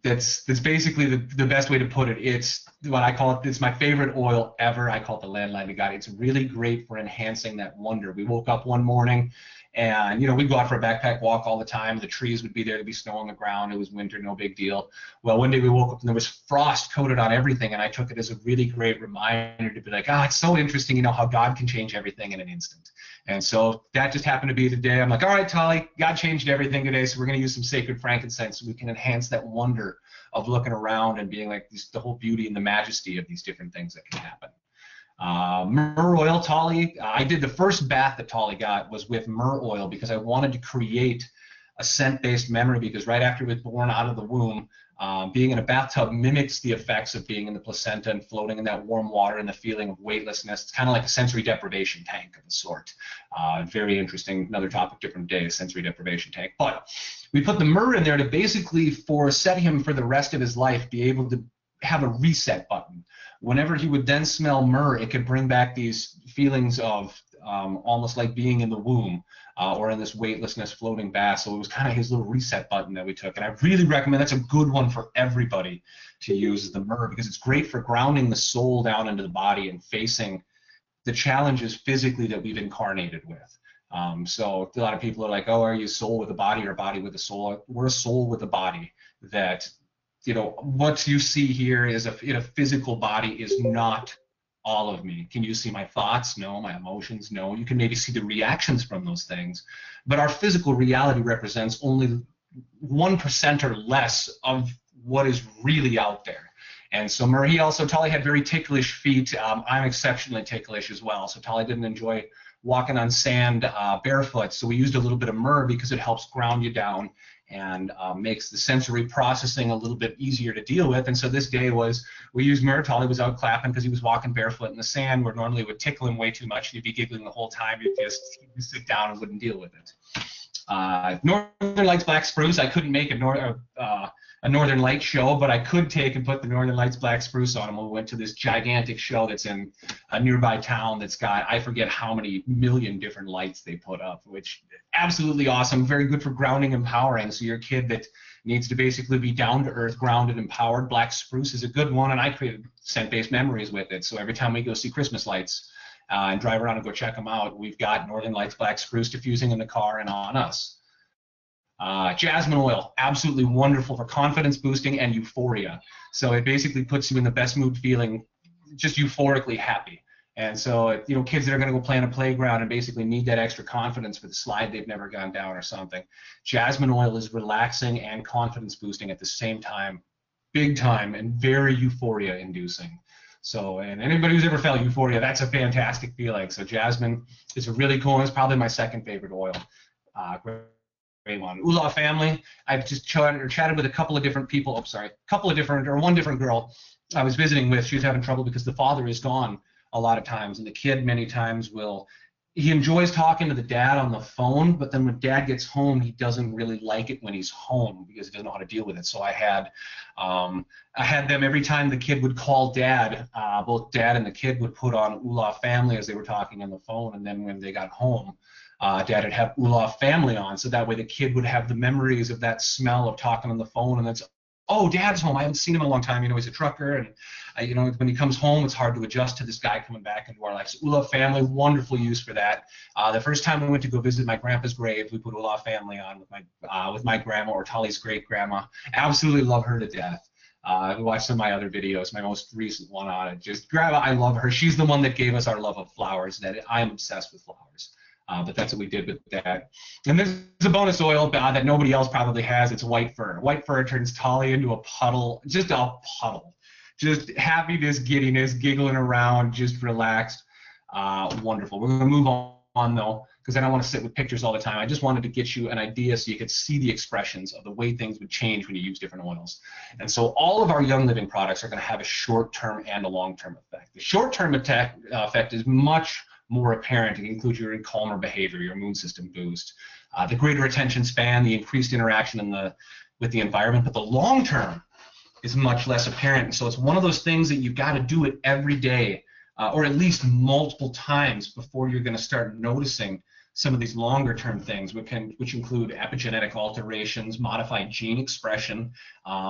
That's basically the best way to put it. It's what I call it. It's my favorite oil ever. I call it the landline to God. It's really great for enhancing that wonder. We woke up one morning, and we'd go out for a backpack walk all the time. The trees would be there, to be snow on the ground. It was winter, no big deal. Well, one day we woke up and there was frost coated on everything, and I took it as a really great reminder to be like, it's so interesting, how God can change everything in an instant. And so that just happened to be the day. I'm like, all right, Tolly, God changed everything today, so we're going to use some sacred frankincense so we can enhance that wonder of looking around and being like the whole beauty and the majesty of these different things that can happen. Myrrh oil, Tolly, I did the first bath that Tolly got was with myrrh oil because I wanted to create a scent-based memory, because right after he was born out of the womb, being in a bathtub mimics the effects of being in the placenta and floating in that warm water and the feeling of weightlessness. It's kind of like a sensory deprivation tank of a sort. Very interesting, another topic, different day, a sensory deprivation tank. But we put the myrrh in there to basically set him for the rest of his life, be able to have a reset button. Whenever he would then smell myrrh, it could bring back these feelings of almost like being in the womb or in this weightlessness floating bath. So it was kind of his little reset button that we took. And I really recommend, that's a good one for everybody to use, the myrrh, because it's great for grounding the soul down into the body and facing the challenges physically that we've incarnated with. So a lot of people are like, are you a soul with a body or a body with a soul? We're a soul with a body that, what you see here is in a physical body is not all of me. Can you see my thoughts? No. My emotions? No. You can maybe see the reactions from those things. But our physical reality represents only 1% or less of what is really out there. And so Tolly had very ticklish feet. I'm exceptionally ticklish as well. So Tolly didn't enjoy walking on sand barefoot. So we used a little bit of myrrh because it helps ground you down and makes the sensory processing a little bit easier to deal with. And so this day we used myrrh. Tolly was out clapping because he was walking barefoot in the sand, where normally it would tickle him way too much. He'd be giggling the whole time. He'd just sit down and wouldn't deal with it. Northern Lights Black Spruce. I couldn't make a Northern Light show, but I could take and put the Northern Lights Black Spruce on him. We went to this gigantic show that's in a nearby town that's got, I forget how many million different lights they put up, which absolutely awesome, very good for grounding and empowering. So your kid that needs to basically be down to earth, grounded, empowered, Black Spruce is a good one, and I created scent-based memories with it. So every time we go see Christmas lights and drive around and go check them out, we've got Northern Lights Black Spruce diffusing in the car and on us. Jasmine oil, absolutely wonderful for confidence boosting and euphoria. So it basically puts you in the best mood, feeling just euphorically happy. And so, kids that are going to go play on a playground and basically need that extra confidence for the slide they've never gone down or something, jasmine oil is relaxing and confidence boosting at the same time, big time, and very euphoria inducing. So, and anybody who's ever felt euphoria, that's a fantastic feeling. So jasmine is a really cool one. It's probably my second favorite oil. Great one. Ula family. I've just chatted with a couple of different people. One different girl I was visiting with. She was having trouble because the father is gone a lot of times, and the kid many times he enjoys talking to the dad on the phone, but then when dad gets home, he doesn't really like it when he's home because he doesn't know how to deal with it. So I had them, every time the kid would call dad, both dad and the kid would put on Ula family as they were talking on the phone, and then when they got home, dad would have Ula family on, so that way the kid would have the memories of that smell of talking on the phone, and that's oh, Dad's home. I haven't seen him in a long time. You know, he's a trucker, and you know, when he comes home, it's hard to adjust to this guy coming back into our life. So Ula family, wonderful use for that. The first time we went to go visit my grandpa's grave, we put Ula family on with my grandma, or Tali's great grandma. Absolutely love her to death. Watch some of my other videos. My most recent one on it. Just grandma, I love her. She's the one that gave us our love of flowers. That I'm obsessed with flowers. But that's what we did with that. And there's a bonus oil that nobody else probably has. It's white fir. White fir turns Tali into a puddle, just a puddle. Just happiness, giddiness, giggling around, just relaxed. Wonderful. We're going to move on though, because I don't want to sit with pictures all the time. I just wanted to get you an idea so you could see the expressions of the way things would change when you use different oils. And so all of our Young Living products are going to have a short-term and a long-term effect. The short-term effect is much more apparent. It includes your calmer behavior, your immune system boost, the greater attention span, the increased interaction with the environment. But the long term is much less apparent. And so it's one of those things that you've got to do it every day, or at least multiple times before you're going to start noticing some of these longer term things, which include epigenetic alterations, modified gene expression,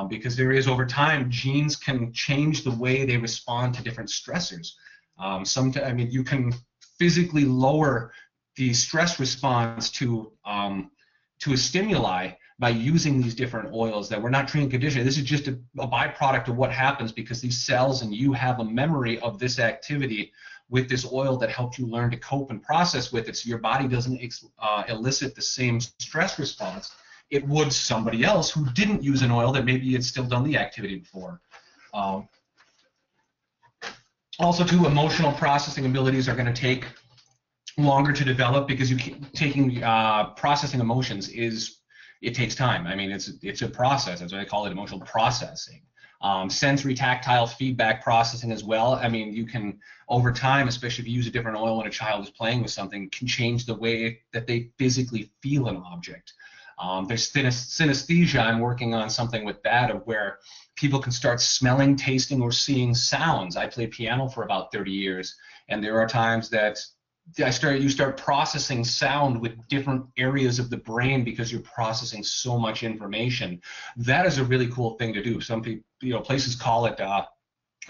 because there is, over time, genes can change the way they respond to different stressors. I mean, you can physically lower the stress response to a stimuli by using these different oils that we're not treating conditioning. This is just a byproduct of what happens because these cells and you have a memory of this activity with this oil that helped you learn to cope and process with it, so your body doesn't elicit the same stress response it would somebody else who didn't use an oil that maybe had still done the activity before. Also, too, emotional processing abilities are going to take longer to develop because processing emotions it takes time. I mean, it's a process. That's why I call it emotional processing. Sensory tactile feedback processing as well. I mean, you can, over time, especially if you use a different oil when a child is playing with something, can change the way that they physically feel an object. There's synesthesia. I'm working on something with that, of where people can start smelling, tasting, or seeing sounds. I played piano for about 30 years, and there are times that you start processing sound with different areas of the brain because you're processing so much information. That is a really cool thing to do. Some people, places call it,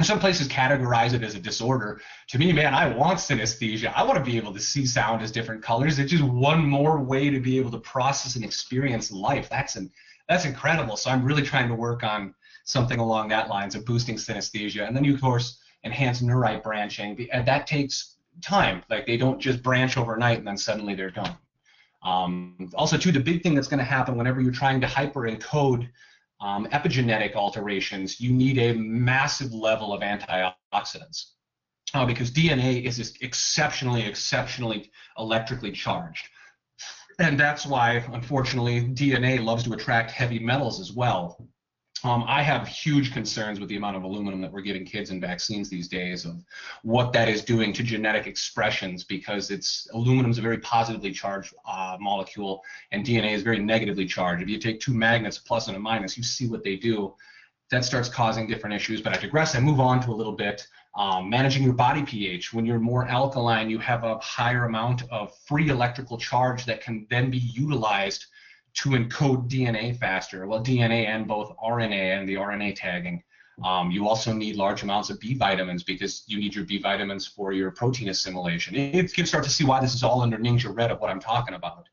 some places categorize it as a disorder. To me, man, I want synesthesia. I want to be able to see sound as different colors. It's just one more way to be able to process and experience life. That's incredible. So I'm really trying to work on something along that lines of boosting synesthesia. And then you, of course, enhance neurite branching. And that takes time. Like, they don't just branch overnight and then suddenly they're done. Also, too, the big thing that's going to happen whenever you're trying to hyper-encode epigenetic alterations, you need a massive level of antioxidants because DNA is just exceptionally electrically charged. And that's why, unfortunately, DNA loves to attract heavy metals as well. I have huge concerns with the amount of aluminum that we're giving kids in vaccines these days, of what that is doing to genetic expressions, because aluminum is a very positively charged molecule, and DNA is very negatively charged. If you take two magnets, a plus and a minus, you see what they do. That starts causing different issues, but I digress. I move on to a little bit. Managing your body pH. When you're more alkaline, you have a higher amount of free electrical charge that can then be utilized to encode DNA faster. Well, DNA and both RNA and the RNA tagging. You also need large amounts of B vitamins because you need your B vitamins for your protein assimilation. You can start to see why this is all under Ninja Red of what I'm talking about.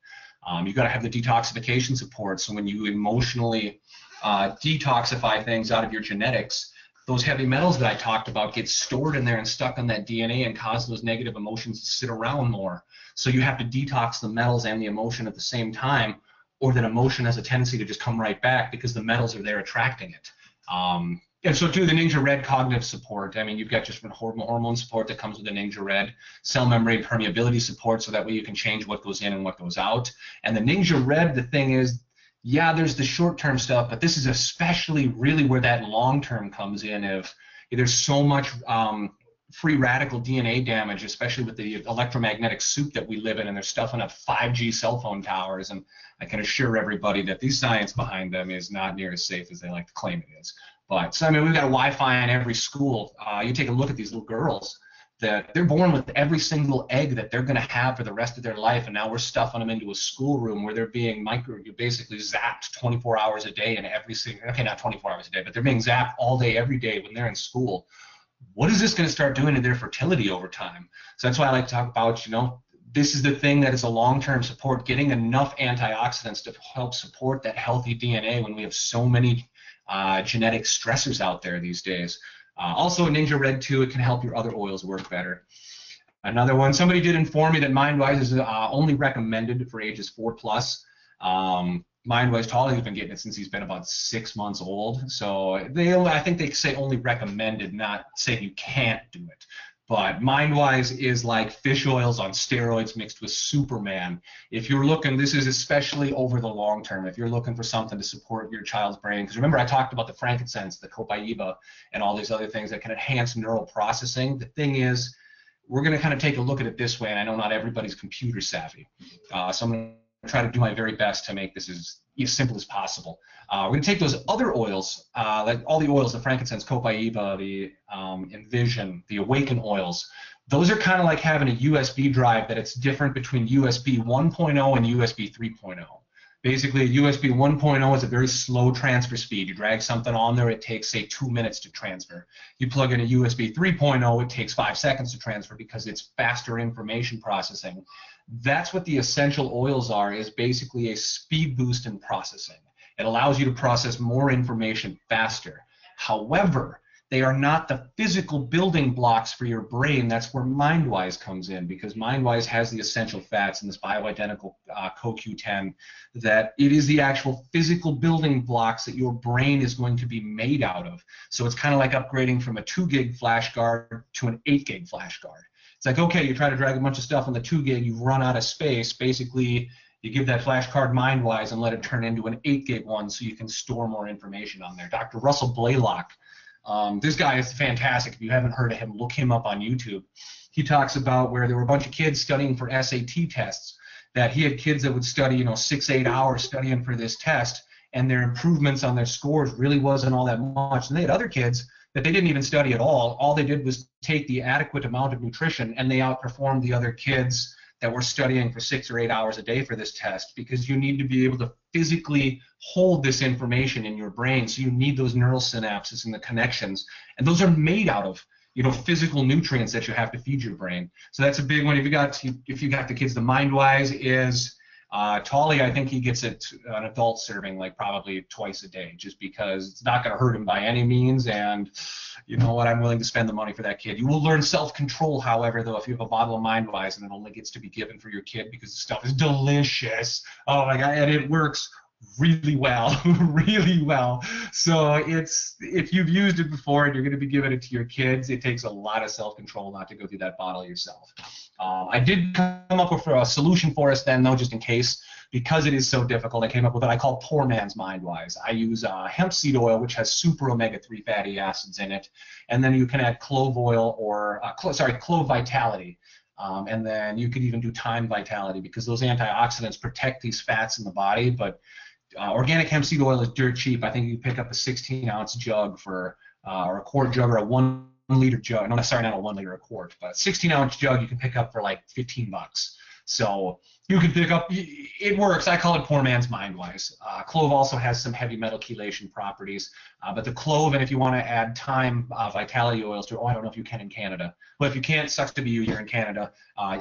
You got to have the detoxification support. So when you emotionally detoxify things out of your genetics, those heavy metals that I talked about get stored in there and stuck on that DNA and cause those negative emotions to sit around more. So you have to detox the metals and the emotion at the same time, or that emotion has a tendency to just come right back because the metals are there attracting it. And so too, the Ninja Red cognitive support. I mean, you've got just hormone support that comes with the Ninja Red, cell membrane permeability support, so that way you can change what goes in and what goes out. And the Ninja Red, the thing is, yeah, there's the short-term stuff, but this is especially really where that long-term comes in. If there's so much free radical DNA damage, especially with the electromagnetic soup that we live in, and they're stuffing up 5G cell phone towers, and I can assure everybody that the science behind them is not near as safe as they like to claim it is. But so, I mean, we've got Wi-Fi in every school. You take a look at these little girls. that they're born with every single egg that they're going to have for the rest of their life, and now we're stuffing them into a schoolroom where they're being basically zapped 24 hours a day, and every single, okay, not 24 hours a day, but they're being zapped all day, every day when they're in school. What is this going to start doing to their fertility over time? So that's why I like to talk about, this is the thing that is a long-term support, getting enough antioxidants to help support that healthy DNA when we have so many genetic stressors out there these days. Also, Ninja Red 2, it can help your other oils work better. Another one, somebody did inform me that MindWise is only recommended for ages 4+. MindWise, Tolly's been getting it since he's been about 6 months old. So I think they say only recommended, not saying you can't do it. But MindWise is like fish oils on steroids mixed with Superman. If you're looking, this is especially over the long term, if you're looking for something to support your child's brain, because remember I talked about the frankincense, the copaiba, and all these other things that can enhance neural processing. The thing is, we're going to kind of take a look at it this way, and I know not everybody's computer savvy. So I'm going to try to do my very best to make this as simple as possible. We're going to take those other oils, like all the oils, the frankincense, copaiba, the envision, the awaken oils. Those are kind of like having a USB drive that it's different between USB 1.0 and USB 3.0. Basically, a USB 1.0 is a very slow transfer speed. You drag something on there, it takes, say, 2 minutes to transfer. You plug in a USB 3.0, it takes 5 seconds to transfer because it's faster information processing. That's what the essential oils are, is basically a speed boost in processing. It allows you to process more information faster. However, they are not the physical building blocks for your brain. That's where MindWise comes in, because MindWise has the essential fats in this bioidentical CoQ10, that it is the actual physical building blocks that your brain is going to be made out of. So it's kind of like upgrading from a 2 gig flash card to an 8 gig flash card. It's like, okay, you try to drag a bunch of stuff on the 2 gig, you've run out of space. Basically, you give that flash card MindWise and let it turn into an 8 gig one so you can store more information on there. Dr. Russell Blaylock, this guy is fantastic. If you haven't heard of him, look him up on YouTube. He talks about where there were a bunch of kids studying for SAT tests, that he had kids that would study, 6-8 hours studying for this test, and their improvements on their scores really wasn't all that much. And they had other kids that they didn't even study at all. All they did was take the adequate amount of nutrition, and they outperformed the other kids that were studying for 6 or 8 hours a day for this test, because you need to be able to physically hold this information in your brain. So you need those neural synapses and the connections, and those are made out of physical nutrients that you have to feed your brain. So that's a big one. If you got the kids, the MindWise is Tolly, I think he gets it an adult serving like probably twice a day, just because it's not going to hurt him by any means. And you know what, I'm willing to spend the money for that kid. You will learn self-control, however, though, if you have a bottle of MindWise and it only gets to be given for your kid, because the stuff is delicious. Oh my God, and it works really well, really well. So if you've used it before and you're going to be giving it to your kids, it takes a lot of self-control not to go through that bottle yourself. I did come up with a solution for us then, though, just in case, because it is so difficult. I came up with what I call poor man's MindWise. I use hemp seed oil, which has super omega-3 fatty acids in it, and then you can add clove oil or clove vitality. And then you could even do thyme vitality, because those antioxidants protect these fats in the body. But organic hemp seed oil is dirt cheap. I think you can pick up a 16-ounce jug or a quart jug, or a 1 liter jug. No, sorry, not a 1 liter, a quart, but 16-ounce jug you can pick up for like $15. So you can pick up, it works. I call it poor man's MindWise. Clove also has some heavy metal chelation properties, but the clove, and if you want to add thyme vitality oils to, I don't know if you can in Canada. Well, if you can't, sucks to be you, you're in Canada.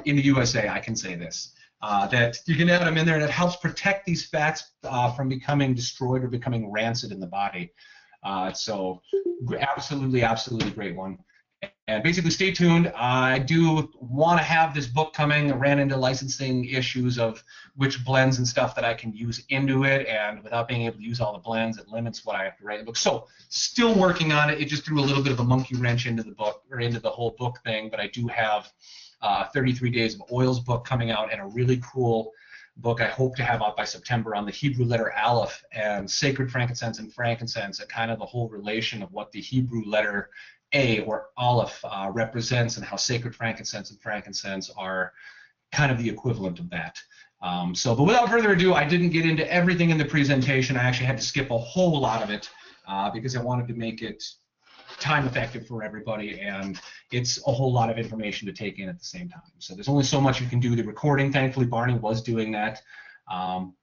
In the USA, I can say this, that you can add them in there, and it helps protect these fats from becoming destroyed or becoming rancid in the body. So absolutely great one. And basically, stay tuned. I do want to have this book coming. I ran into licensing issues of which blends and stuff that I can use into it, and without being able to use all the blends, it limits what I have to write in the book. So still working on it. It just threw a little bit of a monkey wrench into the book, or into the whole book thing, but I do have 33 Days of Oils book coming out, and a really cool book I hope to have out by September on the Hebrew letter Aleph and sacred frankincense and frankincense, and kind of the whole relation of what the Hebrew letter A, or Aleph, represents, and how sacred frankincense and frankincense are kind of the equivalent of that. But without further ado, I didn't get into everything in the presentation. I actually had to skip a whole lot of it because I wanted to make it time effective for everybody, and it's a whole lot of information to take in at the same time. So there's only so much you can do. The recording, thankfully, Barney was doing that.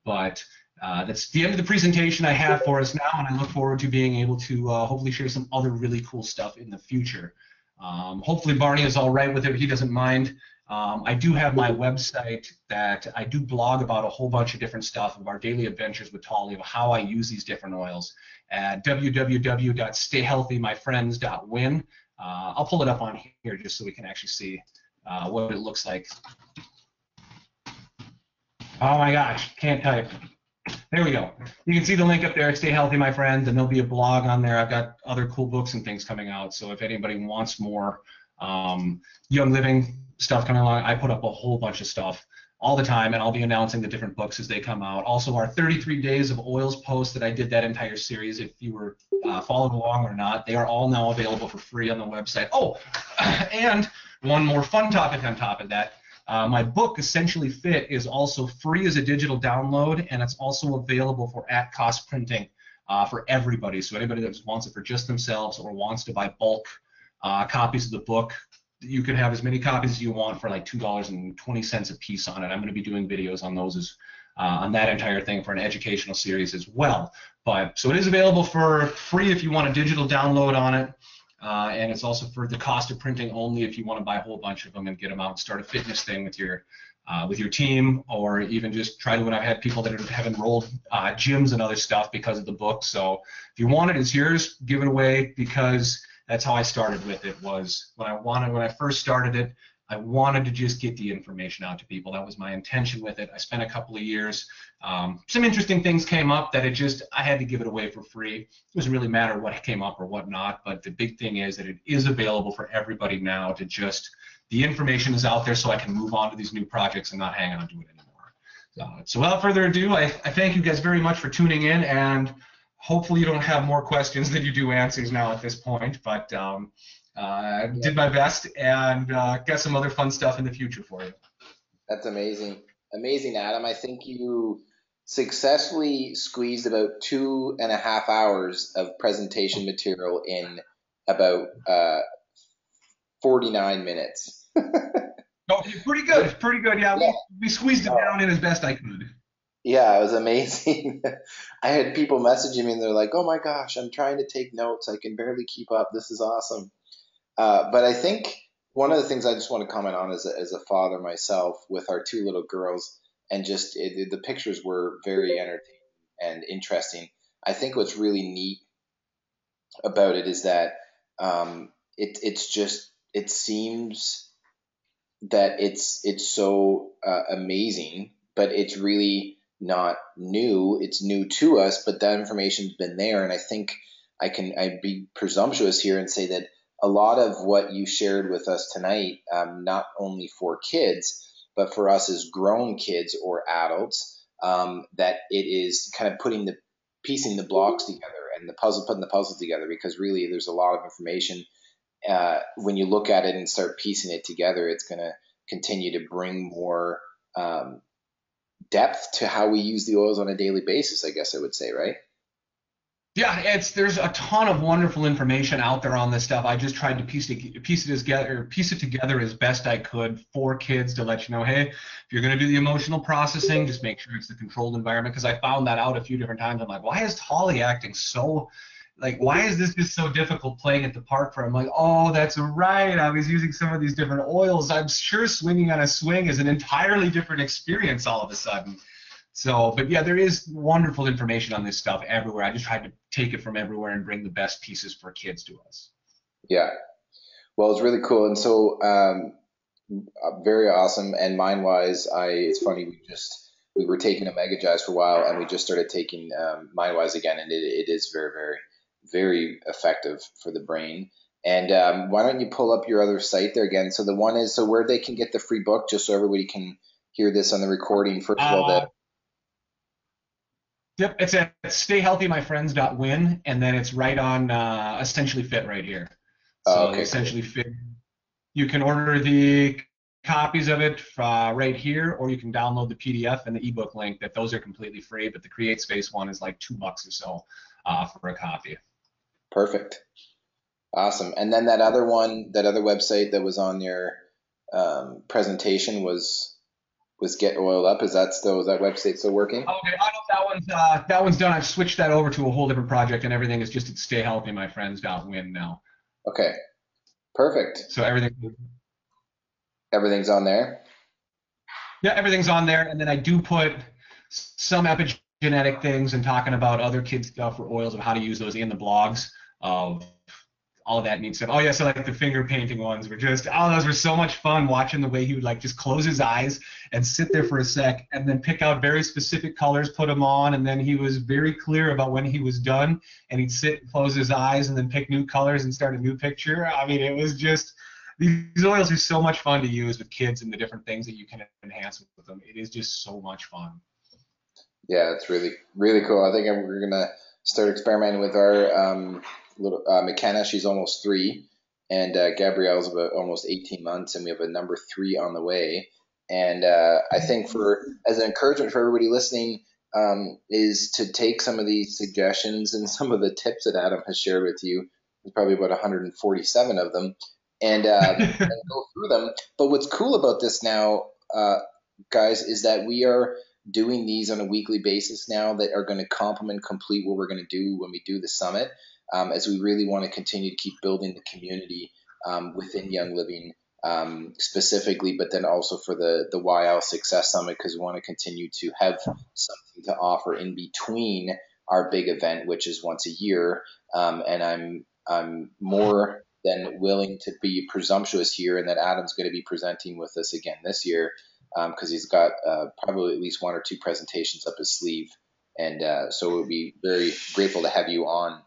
But that's the end of the presentation I have for us now, and I look forward to being able to hopefully share some other really cool stuff in the future. Hopefully Barney is all right with it. He doesn't mind. I do have my website that I do blog about a whole bunch of different stuff of our daily adventures with Tolly, of how I use these different oils at www.stayhealthymyfriends.win. I'll pull it up on here just so we can actually see what it looks like. Oh my gosh, can't type. There we go. You can see the link up there, Stay Healthy, My Friends, and there'll be a blog on there. I've got other cool books and things coming out, so if anybody wants more Young Living stuff coming along, I put up a whole bunch of stuff all the time, and I'll be announcing the different books as they come out. Also, our 33 Days of Oils post that I did that entire series, if you were following along or not, they are all now available for free on the website. Oh, and one more fun topic on top of that. My book, Essentially Fit, is also free as a digital download, and it's also available for at-cost printing for everybody. So anybody that just wants it for just themselves or wants to buy bulk copies of the book, you can have as many copies as you want for like $2.20 a piece on it. I'm going to be doing videos on those on that entire thing for an educational series as well. But so it is available for free if you want a digital download on it. And it's also for the cost of printing only if you want to buy a whole bunch of them and get them out and start a fitness thing with your team, or even just try to. When I've had people that have enrolled gyms and other stuff because of the book. So if you want it, it's yours. Give it away, because that's how I started with it. Was when I first started it, I wanted to just get the information out to people. That was my intention with it. I spent a couple of years. Some interesting things came up that I had to give it away for free. It doesn't really matter what came up or what not, but the big thing is that it is available for everybody now. The information is out there, so I can move on to these new projects and not hang on to it anymore. So without further ado, I thank you guys very much for tuning in, and hopefully you don't have more questions than you do answers now at this point, but did my best, and got some other fun stuff in the future for you. That's amazing. Amazing, Adam. I think you successfully squeezed about 2.5 hours of presentation material in about 49 minutes. Okay, pretty good. Yeah, we squeezed it down in as best I could. Yeah, it was amazing. I had people messaging me, and they're like, "Oh my gosh, I'm trying to take notes. I can barely keep up. This is awesome." But I think one of the things I just want to comment on as a father myself, with our two little girls, and just the pictures were very entertaining and interesting. I think what's really neat about it is that it seems that it's so amazing, but it's really not new. It's new to us, but that information's been there, and I think I'd be presumptuous here and say that a lot of what you shared with us tonight, not only for kids, but for us as grown kids or adults, that it is kind of piecing the blocks together and putting the puzzle together, because really there's a lot of information. When you look at it and start piecing it together, it's going to continue to bring more depth to how we use the oils on a daily basis, I guess I would say, right? Yeah, there's a ton of wonderful information out there on this stuff. I just tried to piece it together as best I could for kids, to let you know, hey, if you're going to do the emotional processing, just make sure it's the controlled environment, because I found that out a few different times. I'm like, why is Holly acting so, like, why is this just so difficult playing at the park for her? I'm like, oh, that's right. I was using some of these different oils. I'm sure swinging on a swing is an entirely different experience all of a sudden. So, but yeah, there is wonderful information on this stuff everywhere. I just tried to take it from everywhere and bring the best pieces for kids to us. Yeah. Well, it's really cool. And so, very awesome. And MindWise, it's funny, we were taking OmegaGize for a while, and we just started taking MindWise again, and it is very, very, very effective for the brain. And why don't you pull up your other site there again? So the one is, so where they can get the free book, just so everybody can hear this on the recording. First of all, Yep, it's at stayhealthymyfriends.win, and then it's right on Essentially Fit right here. So okay, Essentially Fit, you can order the copies of it right here, or you can download the PDF and the ebook link. Those are completely free, but the Create Space one is like $2 or so for a copy. Perfect. Awesome. And then that other one, that other website that was on your presentation was Get Oiled Up. Is that website still working? Okay, I know that one's done. I've switched that over to a whole different project, and everything is just at Stay Healthy, my friends. Win now. Okay, perfect. So Everything's on there. Yeah, everything's on there, and then I do put some epigenetic things and talking about other kids stuff for oils of how to use those in the blogs of all of that neat stuff. Oh yeah, so like the finger painting ones were just, oh, those were so much fun watching the way he would like just close his eyes and sit there for a sec and then pick out very specific colors, put them on, and then he was very clear about when he was done, and he'd sit and close his eyes and then pick new colors and start a new picture. I mean, it was just, these oils are so much fun to use with kids and the different things that you can enhance with them. It is just so much fun. Yeah, it's really, really cool. I think we're gonna start experimenting with our little McKenna. She's almost 3, and Gabrielle's about almost 18 months, and we have a number 3 on the way. And I think as an encouragement for everybody listening, is to take some of these suggestions and some of the tips that Adam has shared with you. There's probably about 147 of them, and go through them. But what's cool about this now, guys, is that we are doing these on a weekly basis now that are going to complement complete what we're going to do when we do the summit, as we really want to continue to keep building the community within Young Living specifically, but then also for the YL Success Summit, because we want to continue to have something to offer in between our big event, which is once a year. And I'm more than willing to be presumptuous here, and that Adam's going to be presenting with us again this year, because he's got probably at least 1 or 2 presentations up his sleeve. And so we'll be very grateful to have you on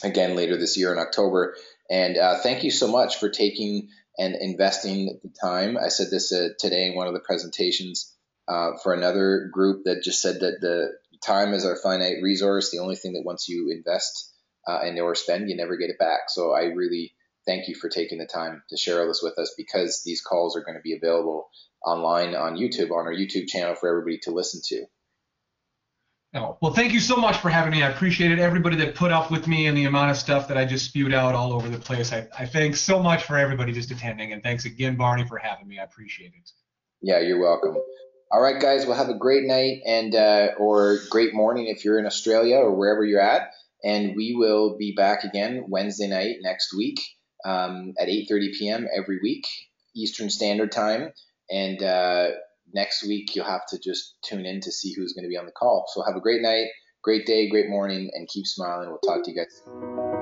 again later this year in October. And thank you so much for taking and investing the time. I said this today in one of the presentations for another group that just said that the time is our finite resource. The only thing that once you invest and or spend, you never get it back. So I really thank you for taking the time to share all this with us, because these calls are going to be available online on YouTube, on our YouTube channel, for everybody to listen to. Oh, well, thank you so much for having me. I appreciate it. Everybody that put up with me and the amount of stuff that I just spewed out all over the place. I thank so much for everybody just attending. And thanks again, Barney, for having me. I appreciate it. Yeah, you're welcome. All right, guys, well, have a great night and or great morning if you're in Australia or wherever you're at. And we will be back again Wednesday night next week at 8:30 p.m. every week, Eastern Standard Time. And next week, you'll have to just tune in to see who's going to be on the call. So have a great night, great day, great morning, and keep smiling. We'll talk to you guys soon.